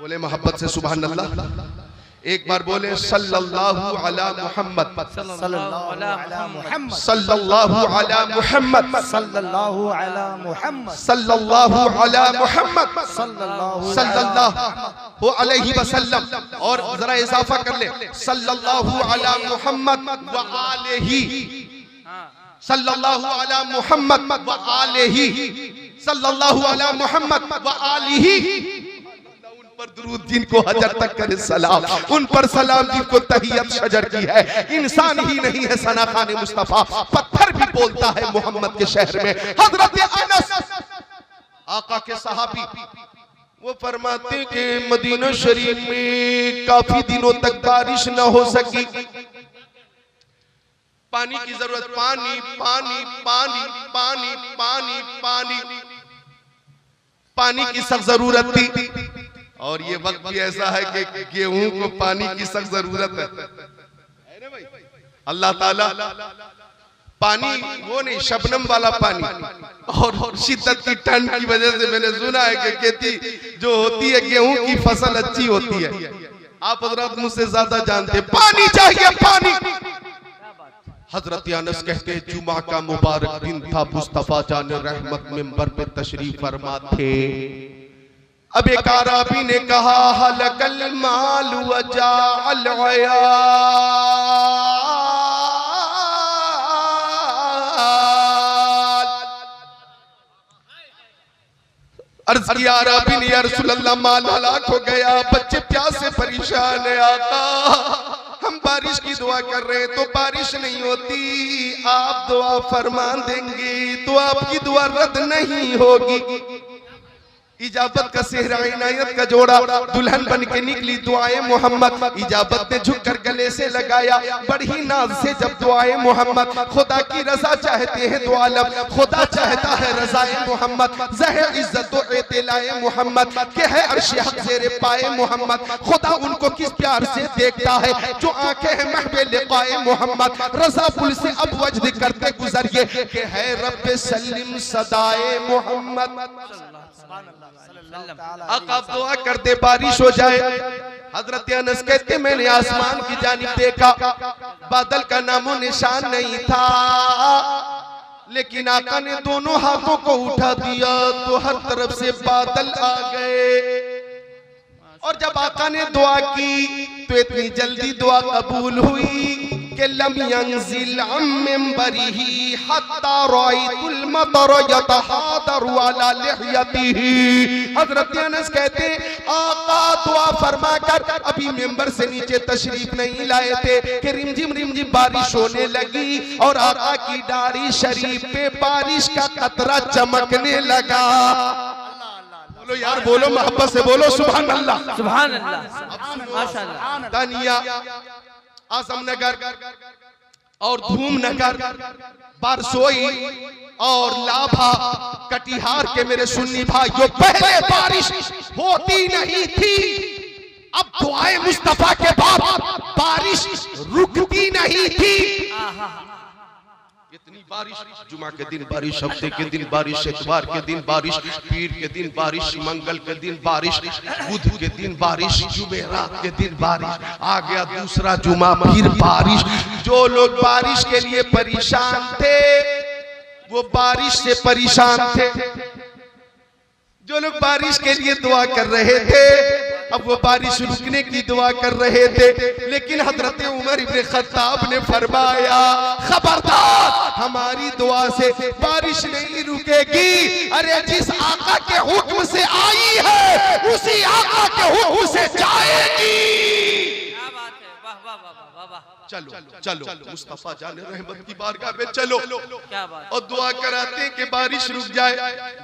बोले मोहब्बत से सुभान अल्लाह. एक बार बोले सल्लल्लाहु अला मुहम्मद
सल्लल्लाहु अला मुहम्मद
सल्लल्लाहु अला मुहम्मद
सल्लल्लाहु अला मुहम्मद
सल्लल्लाहु अला मुहम्मद
सल्लल्लाहु
अलैहि वसल्लम. और जरा इजाफा कर ले सल्लल्लाहु अला मुहम्मद व आलिही सल्लल्लाहु अला मुहम्मद व आलिही सल्लल्लाहु अला मुहम्मद व आलिही. पर दुरूद जिनको हजर तक करे सलाम, उन पर सलाम जिनको तहियत शजर की है. इंसान ही नहीं है सना खाने मुस्तफा, पत्थर भी बोलता है मोहम्मद के शहर में. हजरत अनस आका के सहाबी वो फरमाते कि मदीना शरीफ में काफी दिनों तक बारिश न हो सकी. पानी की जरूरत, पानी पानी पानी पानी पानी पानी पानी की सख्त जरूरत थी. और ये वक्त भी ऐसा है कि गेहूं को पानी की सख्त जरूरत है. अल्लाह ताला पानी वो नहीं, शबनम वाला पानी. और शिद्दत की ठंड की वजह से मैंने सुना है कि खेती जो होती है गेहूं की फसल अच्छी होती है. आप हजरत मुझसे ज्यादा जानते हैं, पानी चाहिए पानी. हजरत अनस कहते हैं जुमा का मुबारक दिन था, मुस्तफा जान रहमत मिंबर पे तशरीफ फरमा थे. अब एक आराबी ने कहा हलकल माल वजाअल अयाल. अर्ज किया आराबी ने या रसूल अल्लाह माल हलाक हो गया, बच्चे प्यास से परेशान है आका. हम बारिश की दुआ कर रहे हैं तो बारिश नहीं होती. आप दुआ फरमान देंगे तो आपकी दुआ रद्द नहीं होगी. इजाबत का सेहरा इनायत का जोड़ा दुल्हन बन के निकली दुआए मोहम्मद. इजाबत ने झुककर गले से लगाया बड़ी नाज से जब दुआए मोहम्मद. खुदा की रजा चाहते हैं दो आलम, खुदा चाहता है रजाए मोहम्मद. ज़हे इज्जत व इत्तिलाए मोहम्मद के है अर्श हक ज़ेरे पाए मोहम्मद. खुदा उनको किस प्यार से देखता है जो आंखें हैं महबे लिक़ाए मोहम्मद. रजा पुल से अब वजद करते गुजरिए के है रब्बे सल्लिम सदाए मोहम्मद. अब दुआ करते बारिश हो जाए. हजरत अनस कहते मैंने आसमान की जानिब देखा, बादल का नामो निशान नहीं था, लेकिन आका ने दोनों हाथों को उठा दिया तो हर तरफ से बादल आ गए. और जब आका ने दुआ की तो इतनी जल्दी दुआ कबूल हुई कि लम यंजिल अम मिंबरिही हत्ता रायतुल मतर यतहादरु अला लिहयतिही. हजरत अनस कहते आका दुआ फरमाकर अभी मिंबर से नीचे तशरीफ नहीं लाए थे कि रिमझिम रिमझिम बारिश होने लगी और आका की दाढ़ी शरीफ पे बारिश का कतरा चमकने लगा. बोलो यार, बोलो मोहब्बत से बोलो सुभान अल्लाह
सुभान अल्लाह माशाअल्लाह.
तानिया, आजमनगर और धूमनगर, बारसोई और लाभा, कटिहार के मेरे सुन्नी भाइयों, पहले बारिश होती नहीं थी. अब दुआए मुस्तफा के बाद बारिश रुकती नहीं थी. इतनी बारिश, जुमा के दिन बारिश, हफ्ते के दिन बारिश, इतवार के दिन बारिश, पीर के दिन बारिश, मंगल के दिन बारिश, बुध के दिन बारिश, जुमेरात के दिन बारिश. आ गया दूसरा जुमा, फिर बारिश. जो लोग बारिश के लिए परेशान थे वो बारिश से परेशान थे. जो लोग बारिश के लिए दुआ कर रहे थे अब वो बारिश रुकने की दुआ कर रहे थे, लेकिन हजरत उमर इब्न खत्ताब ने फरमाया खबरदार, हमारी दुआ से बारिश नहीं रुकेगी। अरे जिस आका के हुक्म से आई है उसी आका के हुक्म से जाएगी।
क्या बात है, वाह वाह वाह वाह वाह।
चलो चलो मुस्तफा जाने रहमत की बारगाह में चलो,
क्या बात।
और दुआ कराते हैं कि बारिश रुक जाए।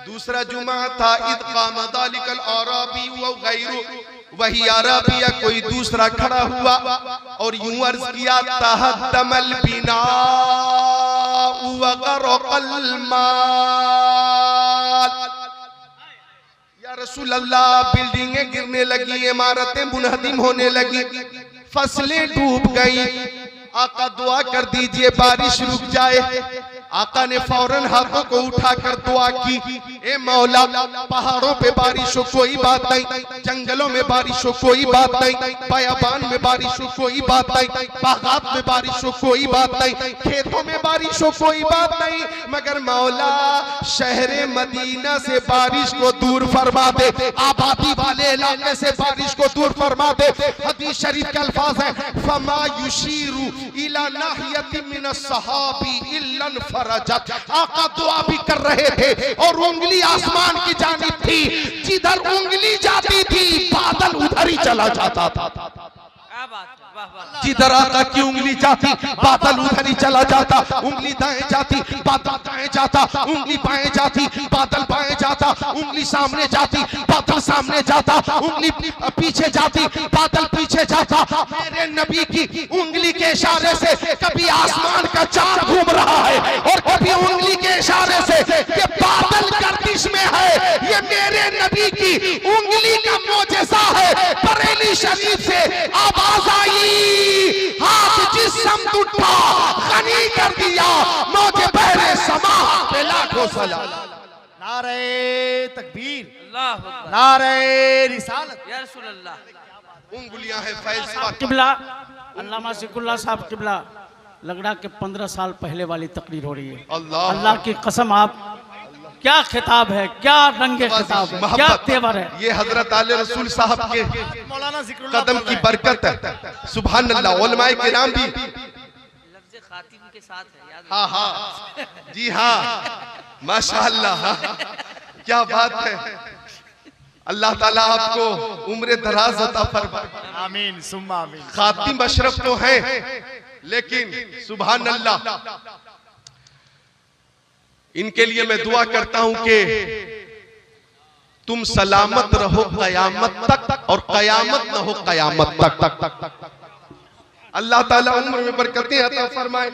दूसरा जुमा था, इद क़ाम ज़ालिकल आराबी व गैरु, वही आराबिया कोई दूसरा खड़ा हुआ और यूं अर्ज किया तहद्दमल बिना व गरक़ल माल। या रसूल अल्लाह, बिल्डिंगें गिरने लगी, इमारतें मुनहदिम होने लगी, फसलें डूब गई। आका दुआ कर दीजिए बारिश रुक जाए। आका ने फौरन हाथों को उठाकर दुआ की, ए मौला, पहाड़ों पे बारिश हो कोई बात नहीं, जंगलों में बारिश हो कोई बात नहीं, बयाबान में बारिश हो कोई बात नहीं, बागात में बारिश हो कोई बात नहीं, खेतों में बारिश हो कोई बात नहीं, मगर मौला शहरे मदीना से बारिश को दूर फरमा दे, आबादी वाले इलाके से बारिश को दूर फरमा दे। हदीस शरीफ के अल्फाज है, फमा युशीरु इला नाहियति मिन अस्सहाबी इल्लन फरजत। आका दुआ भी कर रहे थे और उंगली आसमान की जानिब थी, जिधर उंगली जाती थी बादल उधर ही चला जाता था।
क्या बात है, वाह वाह।
जिधर आका की उंगली जाती बादल उधर ही चला जाता, उंगली दाएं जाती बादल दाएं जाता, उंगली बाएं जाती बादल बाएं जाता, उंगली सामने जाती बादल सामने जाता, उंगली पीछे जाती बादल पीछे जाता। मेरे नबी की उंगली के इशारे से कभी आसमान का चांद घूम रहा है और कभी उंगली के इशारे से ये बादल गर्दिश में है। ये मेरे नबी की उंगली का मोजेज़ा है। बरेली शरीफ से आवाज आई, हाथ जिस समत उठा गनी कर दिया, मौजे बहरे समा पे लाखों सलाम।
नारे तकबीर,
अल्लाह अकबर,
नारे रिसालत।
या रसूल अल्लाह।
उंगलियां है फैसला।
किबला अल्लामा सिकुल्ला साहब किबला, लगड़ा के 15 साल पहले वाली तकरीर हो रही है। अल्लाह की कसम, आप क्या खिताब है, क्या रंगे खिताब है, क्या तेवर है।
ये हजरत आले रसूल साहब के
मौलाना जिक्रुल्लाह
कदम की बरकत है। सुभान अल्लाह। उलमाए किराम भी
लफ्ज़ खातिम के साथ है, याद
हाँ हाँ जी हाँ, माशाअल्लाह, क्या बात है। अल्लाह ताला आपको उम्र दराज अता फरमाए।
आमीन सुम्मा आमीन।
खातिम अशरफ तो है, लेकिन सुभान अल्लाह, इनके लिए मैं दुआ करता हूं कि तुम सलामत रहो कयामत तक और कयामत न हो कयामत तक। अल्लाह ताला उम्र में बरकतें अता फरमाए।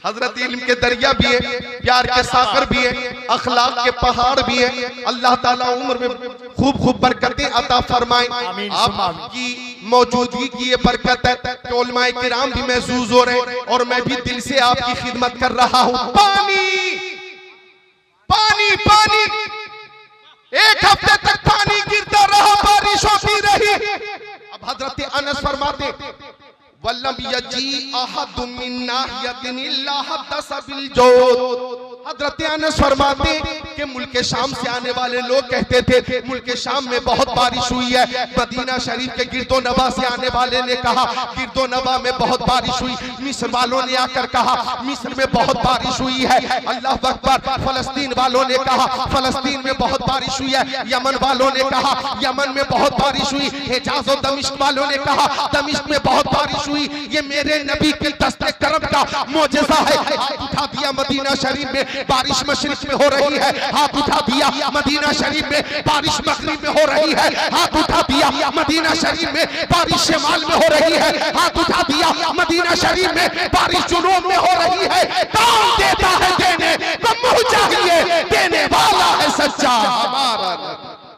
हजरत इल्म के दरिया भी है, प्यार के सागर भी है, अखलाक के पहाड़ भी है। अल्लाह ताला उम्र में खूब खूब बरकतें अता फरमाए। आपकी मौजूदगी की ये बरकत है कि उलमाए किराम भी महसूस हो रहे हैं और मैं भी दिल से आपकी खिदमत कर रहा हूं। पानी पानी पानी, एक हफ्ते तक पानी गिरता रहा, बारिश होती रही। अब हजरत अनस फरमाते, वल्लम यजी अहदुम मिन नाहियतिन इल्ला हदस बिल जोत। हजरत अनस फरमाते कि मुल्क शाम से आने वाले लोग कहते थे मुल्क शाम में बहुत बारिश हुई है। मदीना शरीफ के गिरदो नवा से आने वाले ने कहा गिरदो नवा में बहुत बारिश हुई। मिस्र वालों ने आकर कहा मिस्र में बहुत बारिश हुई है। अल्लाह अकबर। फलस्तीन वालों ने कहा फलस्तीन में बहुत बारिश हुई है। यमन वालों ने कहा यमन में बहुत बारिश हुई। हिजाज और दमिश्क वालों ने कहा दमिश्क में बहुत बारिश हुई। ये मेरे नबी के दस्ते करम का मोजेज़ा है। हाथ उठा दिया मदीना शरीफ में बारिश मशरिक में हो रही है। हाथ उठा दिया मदीना शरीफ में बारिश मगरिब में हो रही है। हाथ उठा दिया मदीना शरीफ में बारिश शिमाल में हो रही है। हाथ उठा दिया मदीना शरीफ में बारिश जुनूब में हो रही है। कौन देता है देने को मुँह चाहिए, देने वाला है सच्चा हमारा।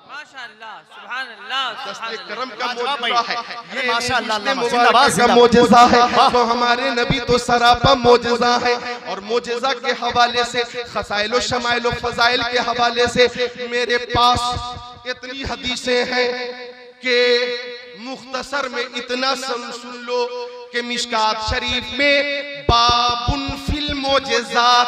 माशाअल्लाह, सुभान अल्लाह,
दस्ते
सुभान
करम का
लाजवाब
मोजेज़ा है।
भाई।
ये
माशाअल्लाह,
मुस्लिम
जिंदाबाद,
मुबारक का
जिंदाबाद।
मोजेज़ा है। तो हमारे नबी तो सरापा मोजेज़ा है। और मोजेज़ा के हवाले से, खसाइल व शमाइल व फजाइल के हवाले से मेरे पास इतनी हदीसें हैं कि मुख्तसर में इतना सुन लो कि मिशकात शरीफ में बाबुन फिल मोजेज़ात,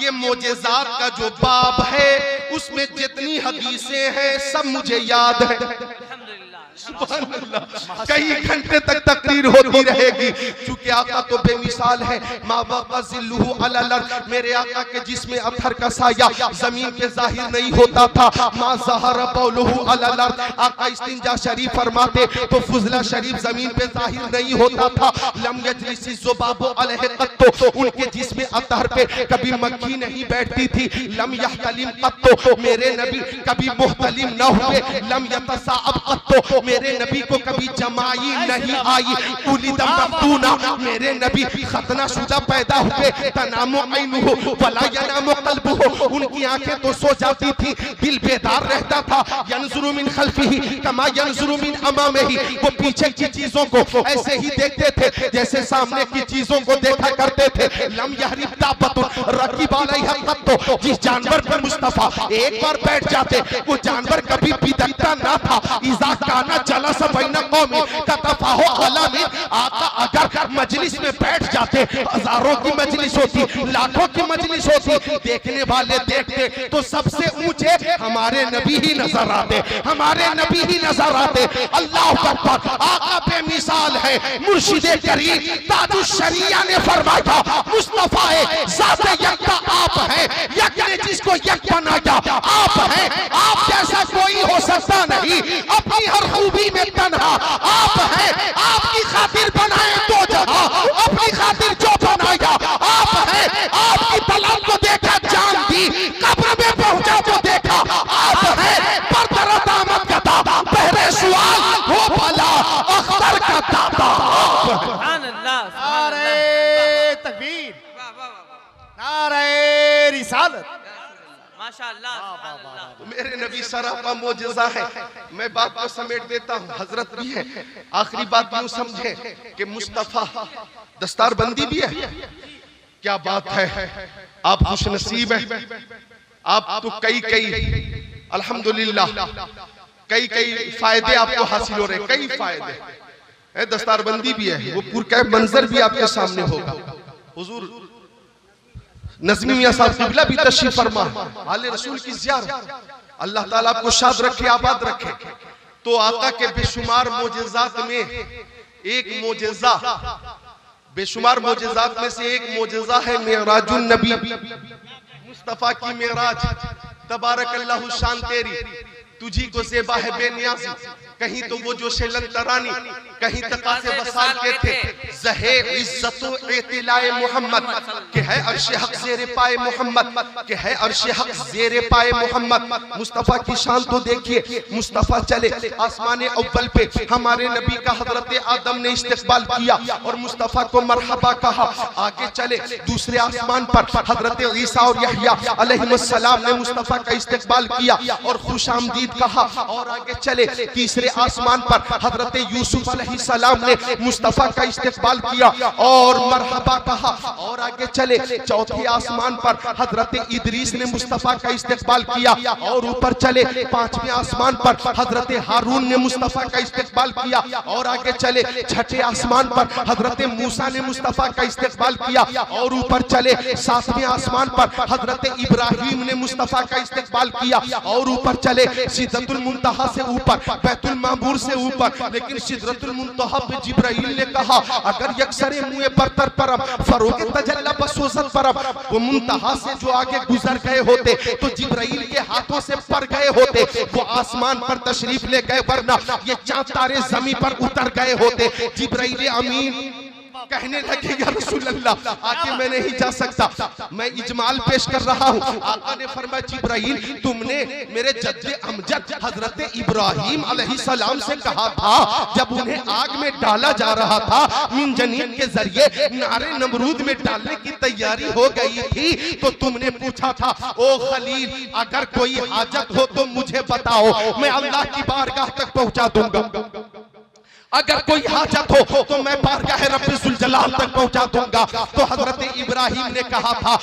ये मोजेज़ात का जो बाब है उसमें जितनी हदीसें हैं सब मुझे याद है।
अल्हम्दुलिल्लाह,
सुभान अल्लाह, कई घंटे तक तकरीर होती रहेगी, क्योंकि आका तो बेमिसाल है। मा बका ज़िल्लुहु अलल अर्द, मेरे आका के जिस्म अतहर का साया जमीन पे जाहिर नहीं होता था। मा ज़हरा बौलुहु अलल अर्द, आका इस्तिंजा शरीफ फरमाते तो फुजला शरीफ जमीन पे जाहिर नहीं होता था। लम यजलिसी ज़ुबाबु अलैहि क़त्तो, उनके जिस्म अतहर पे कभी मक्खी नहीं बैठती थी। लम यहतलिम क़त्तो, मेरे नबी कभी मुहतलिम न हुए। लम यतसाअब क़त्तो, मेरे नबी को कभी जमाई नहीं आई। उलिदा मफ्तूना, मेरे नबी खतना शुदा पैदा हुए। तनामु ऐनुहु वला यनामु क़ल्बुहु, उनकी आंखें तो सो जाती थी, दिल बेदार रहता था। यंजुरु मिन खल्फिही कमा यंजुरु मिन अमामिही, वो पीछे की चीजों को ऐसे ही देखते थे जैसे सामने की चीजों को देखा करते थे। लम यहरिब दाबतु रकीब अलैहा क़त्तो, जिस जानवर पर मुस्तफा एक बार बैठ जाते वो जानवर कभी बिदकता ना था। इज़ा काना जलस बैन कौमी कतफाहु अलामी, आका अगर मजलिस में बैठ जाते, हजारों की मजलिस होती, लाखों की मजलिस होती, देखने वाले देखते तो सबसे ऊंचे हमारे नबी ही नजर आते, हमारे नबी ही नजर आते। अल्लाह अकबर, आका बेमिसाल है। मुर्शिदे करीम ताजुश शरिया ने फरमाया, मुस्तफा ज़ाते यक्ता आप हैं, यक ने जिसको यक बनाया आप हैं, आप जैसा कोई हो सकता नहीं। अपनी हर खूबी में तन्हा आप हैं, आपकी खातिर बनाए दो जहां, अपनी खातिर जो बनाया आप हैं। आपकी तलब को देखा जान दी, कब्र में पहुंचा तो देखा आप हैं। बरदरत आमद का दादा, पहले सवाल हो भला अख्तर का दादा।
सुभान अल्लाह,
नारे तकबीर, नारे रिसालत,
माशाअल्लाह, सुभान अल्लाह।
मेरे नबी सरापा मोजज़ा है। मैं बात को समेट देता हूँ, हजरत भी है। आखिरी बात यूं समझे कि मुस्तफा दस्तारबंदी भी है। क्या बात है, आप खुश नसीब है। आप तो कई अल्हम्दुलिल्लाह कई फायदे आपको हासिल हो रहे, कई फायदे है। दस्तारबंदी भी है, वो पूरा मंजर भी आपके सामने होगा। हुजूर नज़मी मियां साहब क़िबला भी तशरीफ फरमा, आले रसूल की ज़ियारत, अल्लाह ताला आपको शाद रखे, आबाद रखे। तो आका के बेशुमार मोजज़ात में एक मोजज़ा, बेशुमार मोजज़ात में से एक मोजज़ा है मेराजुन नबी, मुस्तफा की मेराज। तबारकल्लाहु शान तेरी, तुझी को ज़ेबा है बेनियाज़ी। कहीं तो वो जो शेलन तरानी, कहीं तकासे वसाल के थे। ज़हे इज्जतो एतिलाए मोहम्मद, के है अर्शे हक ज़ेरे पाए मोहम्मद, के है अर्शे हक ज़ेरे पाए मोहम्मद। मुस्तफ़ा की शान तो देखिए। मुस्तफ़ा चले आसमान अव्वल पे, हमारे नबी का हजरत आदम ने इस्तेक़बाल किया और मुस्तफ़ा को मरहबा कहा। आगे चले दूसरे आसमान पर हजरत ईसा और यहया अलैहिस्सलाम ने मुस्तफ़ा का इस्तेक़बाल किया और खुशामदीद कहा। और आगे चले तीसरे आसमान पर हजरत यूसुफ अलैहिस्सलाम ने मुस्तफा का इस्तेक़बाल किया और मरहबा कहा। और आगे चले चौथे आसमान पर हजरत इदरीस ने मुस्तफा का इस्तेक़बाल किया। और ऊपर चले पांचवें आसमान पर हजरत हारून ने मुस्तफा का इस्तेक़बाल किया। और आगे चले छठे आसमान पर हजरत मूसा ने मुस्तफा का इस्तेक़बाल किया। और ऊपर चले सातवें आसमान पर हजरत इब्राहिम ने मुस्तफा का इस्तेक़बाल किया। और ऊपर चले सिदरतुल मुंतहा से ऊपर, बैतुल मामूर से ऊपर। लेकिन सिदरतुल मुंतहा पे जिब्राइल ने कहा, अगर यक्सरे मुए बरतर परम फरोगे तजल्ला बसोसत परम, वो मुंतहा से जो आगे गुजर गए होते तो जिब्राइल के हाथों से पर गए होते, वो आसमान पर तशरीफ ले गए, वरना ये चांद तारे जमीन पर उतर गए होते। जिब्राइल अमीन कहने लगे, या रसूल अल्लाह, आगे मैं नहीं जा सकता, मैं इजमाल पेश कर रहा हूँ। आका ने फरमाया, जिब्राइल तुमने मेरे जद्दे अमजद हजरत इब्राहिम अलैहिस्सलाम से कहा था, जब उन्हें आग में डाला जा रहा था, मिन जनीन के जरिए नारे नमरूद में डालने की तैयारी हो गई थी, तो तुमने पूछा था, ओ खलील अगर कोई हाजत हो तो मुझे बताओ, मैं अल्लाह की बारगाह तक पहुंचा दूंगा। अगर कोई हाजत हो तो मैं बारगाह रब्बुल जलाल तक पहुंचा दूंगा। तो हजरत इब्राहिम ने कहा था,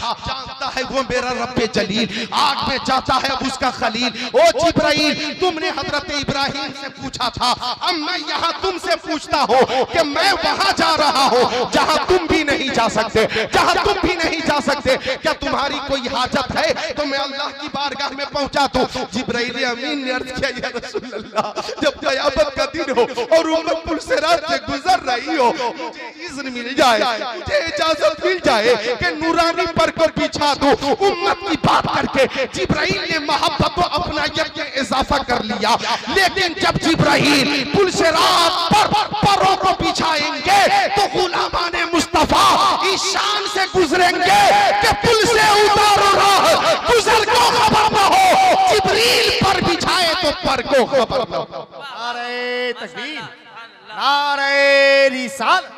आता है वो मेरा रब्बे जलील, आग में जाता है उसका खलील। ओ जिब्राइल, तुमने हजरत इब्राहिम से पूछा था, अब मैं यहाँ तुमसे पूछता हूँ कि मैं वहां जा रहा हूँ जहाँ तुम भी नहीं जा सकते, जहाँ तुम भी नहीं जा सकते। क्या तुम्हारी कोई हाजत है तो मैं अल्लाह की बारगाह में पहुंचा दूं? जिब्राइल अमीन ने अर्ज किया, या रसूल अल्लाह, जब कयामत का दिन हो और उम्मत पुलसिरात से गुजर रही हो, मुझे इज़्न मिल जाए, मुझे इजाजत मिल जाए कि नूरानी पर को बिछा दूं उम्मत की बात करके। जिब्राइल ने मोहब्बत को अपना यज्ञ इजाफा कर लिया, लेकिन जब जिब्राइल पुलसिरात पर परों को बिछाएंगे तो गुलामाने मुस्तफा इस शान से गुजरेंगे कि पुल से उतारो राह, गुजर को खबर न हो, जिब्रील पर बिछाए तो पर को खबर न हो।
नारे तकबीर, नारे रिसालत,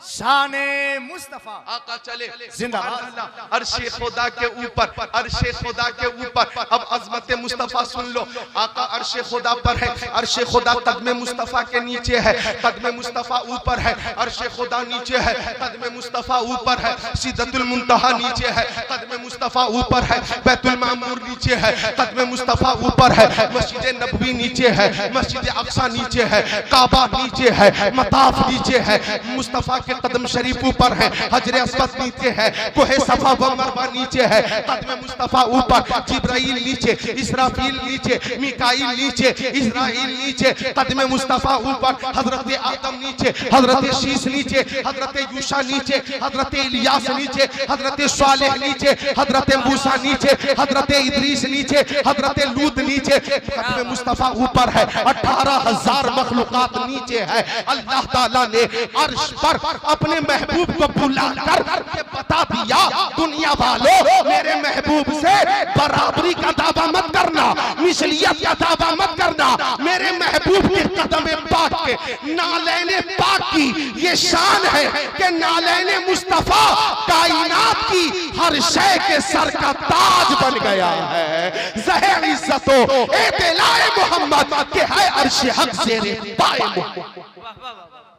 शाने मुस्तफा।
आका चले
जिंदाबाद।
अर्शे खुदा के ऊपर, अर्शे खुदा के ऊपर। अब अजमत मुस्तफा सुन लो, आका अर्शे खुदा पर है, अर्शे खुदा कदम मुस्तफा के नीचे है, कदम मुस्तफा ऊपर है, अर्शे खुदा नीचे है, कदम मुस्तफा ऊपर है, सिदरतुल मुंतहा नीचे है, कदम मुस्तफा ऊपर है, बैतुल मामूर नीचे है, कदम मुस्तफा ऊपर है, मस्जिद नबवी नीचे है, मस्जिद अक्सा नीचे है, काबा नीचे है, मताफ नीचे है, मुस्तफा के कदम शरीफ ऊपर है, हजरे अस्वद नीचे है, कोहे सफा व मरवा नीचे है, कदम मुस्तफा ऊपर, जिब्राइल नीचे, इसराफील नीचे, मिकाईल नीचे, इस्राइल नीचे, कदम मुस्तफा ऊपर, हजरत आदम नीचे, हजरत शीश नीचे, हजरत यूशा नीचे, हजरत इलियास नीचे, हजरत सालेह नीचे, हजरत मूसा नीचे, हजरत इदरीस नीचे, हजरत लूत नीचे, कदम मुस्तफा ऊपर है, 18,000 मखलूकात नीचे है। अल्लाह ताला ने अर्श पर अपने महबूब को बुलाकर के बता दिया, दुनिया वालों मेरे महबूब से बराबरी का दावा मत करना, मिसलियत का दावा मत करना। मेरे महबूब के कदम पाक के नालैने पाक की ये शान है कि नालैने मुस्तफा कायनात की हर शय के सर का ताज बन गया है। ज़हर इज्जतो एतलाए मोहम्मद के है अर्श हक ज़ेरे पाए मोहम्मद।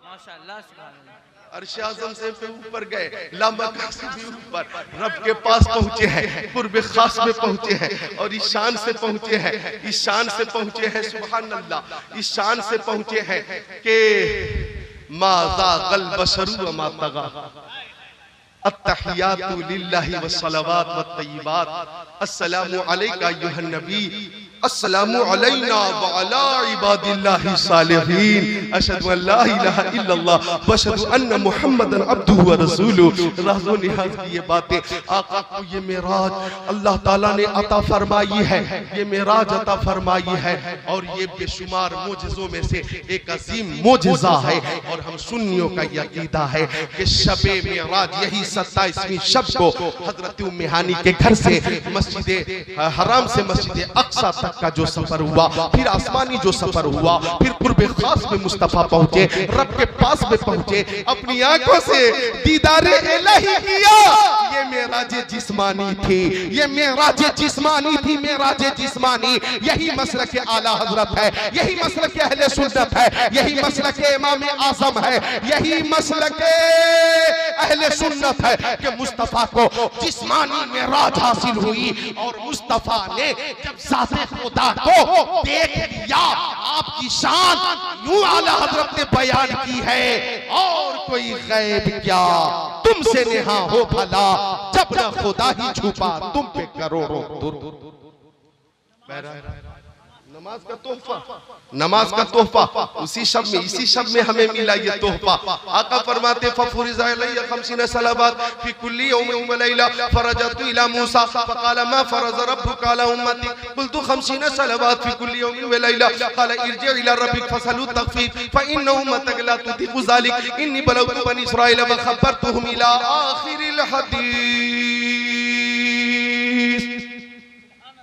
माशाअल्लाह, सुभान अल्लाह।
अर्श आज़म से ऊपर गए, लामका से भी ऊपर रब के पास पहुंचे हैं, कुर्ब खास में पहुंचे हैं और इस शान से पहुंचे हैं, इस शान से पहुंचे हैं, सुभान अल्लाह, इस शान से पहुंचे हैं कि मा ज़ाग़ल बशरु व मा तग़ा, अत्तहियातु लिल्लाहि वस्सलावात वत्तय्यिबात, अस्सलामु अलैका अय्युहन नबी, अस्सलामु अलैना व अला इबादिल्लाहि सालिहीन, अशहदु अल्ला इलाहा इल्लल्लाह व अशहदु अन्न मुहम्मदन अब्दुहु व रसूलुहु। राज़ो निहाज़ की ये बातें आका को ये मेराज अल्लाह ताला ने अता फरमाई है, ये मेराज अता फरमाई है और ये बेशुमार मोजज़ों में से एक अजीम मोजज़ा है। और हम सुन्नियों का ये अकीदा है कि शबे मेराज यही 27वीं शब को हजरत उम्मे हानी के घर से मस्जिद हराम से मस्जिद अक्सा तक का जो सफर हुआ, फिर आसमानी जो सफर हुआ, फिर कुर्बे खास में मुस्तफा पहुंचे, रब के पास में पहुंचे, अपनी आंखों से दीदारे इलाही किया। ये मेराज जिस्मानी थी, ये मेराज जिस्मानी थी, मेराज जिस्मानी। यही मसलक आला हजरत है, यही मसलक अहले सुन्नत है, यही मसलक इमाम आजम है, यही मसलक अहले सुन्नत है कि मुस्तफा को जिस्मानी मेराज हासिल हुई और मुस्तफा ने जब ज़ाते खुदा को देख लिया, आपकी शान यूं आला हजरत ने बयान की है, और कोई गैब क्या तुमसे नेहा हो भला, जब न खुदा ही छुपा तुम पे करोड़ों दुरूद। नमाज का तोहफा, नमाज का तोहफा उसी शब में, इसी शब में हमें मिला ये तोहफा। आका फरमाते फफुरिज़ा अलैया 50 सलावात फी कुल्ली यौमिन व लैला फरजतु इला मूसा फक़ाल मा फरज़ रब्बुका अला उम्मती क़ुल्तु 50 सलावात फी कुल्ली यौमिन व लैला क़ाल इरजि इला रब्बिक फसलू तख़फीफ फ़इन्न उम्मतक ला तुतिक़ु ज़ालिक इन्नी बलगतु बनी इस्राईल व ख़ब्बरतुहुम इला आखिरिल हदीस।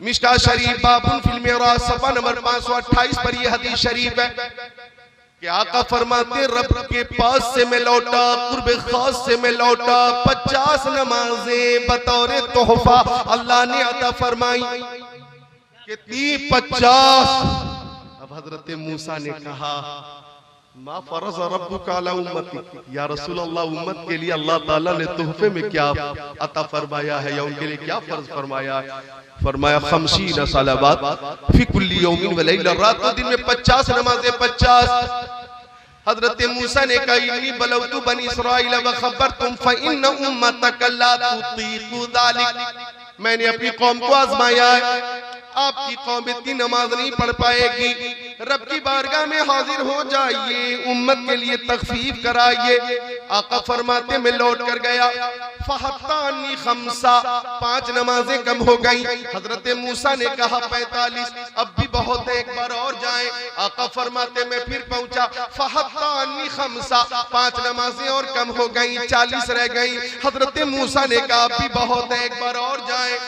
मिशका शरीफ बाबुन फिल मेराज सफ़ा नंबर 528 पर यह हदीस शरीफ है कि आका फरमाते रब के पास से मैं लौटा, कुर्बे खास से मैं लौटा, 50 नमाजें बतौर तोहफा अल्लाह ने अता फरमाई। कितनी? 50। अब हजरत मूसा ने कहा
मा फरज़ रब्बुका अला उम्मती, या रसूल अल्लाह, उम्मत के लिए अल्लाह ताला ने तोहफे में क्या अता फरमाया है या उनके लिए क्या फर्ज फरमाया है? फरमाया 50 सलावात फी कुल्ली यौमिन व लैला, रात और दिन में 50 नमाजें 50। हजरत मूसा ने कहा इन्नी बलौतु बनी इसराइल व खबरतुम फ इन उम्मतक ला तुतीकु ज़ालिक, मैंने अपनी कौम को आजमाया है, आपकी कौम इतनी नमाज नहीं पढ़ पाएगी। रब की बारगाह में हाजिर हो जाइए, उम्मत के लिए तखफीफ कराइए। आका फरमाते मैं लौट कर गया, फहत्तानी खमसा, 5 नमाजें कम हो गई। हजरत मूसा ने कहा 45, अब भी बहुत है, एक बार और जाएं। आका फरमाते मैं फिर पहुंचा, फहत्तानी खमसा, 5 नमाजें और कम हो गई, 40 रह गई। हजरत मूसा ने कहा अब भी बहुत है, एक बार और जाएं।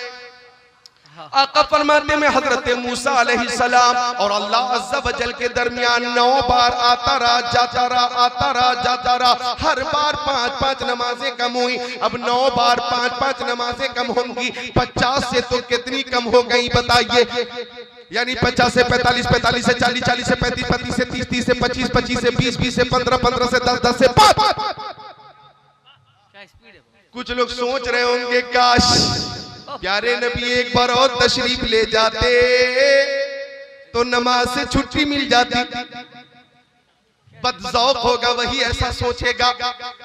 आका फरमाते में हजरत मूसा अलैहिस्सलाम और अल्लाह अज़्ज़ा व जल के दरमियान 9 बार आता रहा जाता रहा, आता रहा जाता रहा, हर बार 5-5 नमाजें कम हुई। अब 9 बार 5-5 नमाजें कम होंगी, 50 से तो कितनी कम हो गई बताइए? यानी 50 से 45, 45 से 40, 40 से 35, 35 से 30, 30 से 25, 25 से 20, 20 से 15, 15 से 10, 10 से 5। कुछ लोग सोच रहे होंगे काश प्यारे नबी एक बार और तशरीफ ले जाते तो नमाज से छुट्टी मिल जाती। बदज़ौक़ होगा वही ऐसा सोचेगा।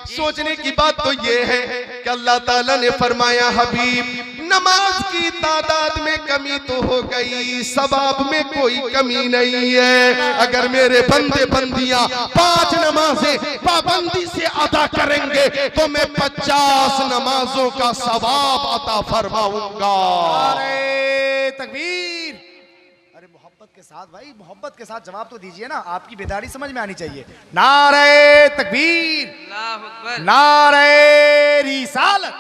सोचने की बात तो ये है कि अल्लाह ताला ने फरमाया हबीब नमाज की तादाद में कमी तो हो गई, सवाब में कोई कमी नहीं है। अगर मेरे बंदे बंदियां 5 नमाजें पाबंदी से अदा करेंगे तो मैं 50 नमाजों का सवाब अता फरमाऊंगा।
अरे तकबीर! अरे मोहब्बत के साथ भाई, मोहब्बत के साथ जवाब तो दीजिए ना, आपकी बेदारी समझ में आनी चाहिए। नारे तकबीर, नारे रिसालत।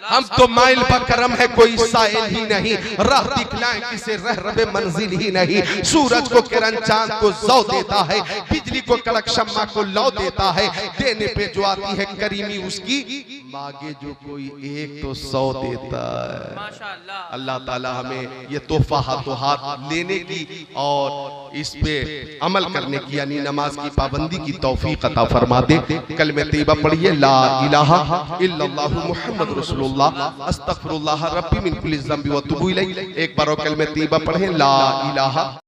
हम तो माइल बकरम है, कोई साइल ही नहीं, राह दिखलाए किसे रहरबे मंजिल ही नहीं। सूरज को किरण चांद को जौ देता है, बिजली को कड़क शम्मा को लौ देता है। देने पे जो आती है करीमी उसकी, मांगे जो कोई एक तो 100 देता है। माशाअल्लाह। अल्लाह ताला हमें ये तोहफा हाथों हाथ लेने की और इस पे अमल करने की यानी नमाज की पाबंदी की तौफीक अता फरमा दे। कलमे तैयबा पढ़िए, ला इलाहा इल्लल्लाहु मुहम्मद रसूलुल्लाह अस्तगफिरुल्लाह रब्बी मिन कुल्ली ज़ंबि व अतूबु इलैह। एक बार और कलमे तैयबा पढ़ें, ला इलाहा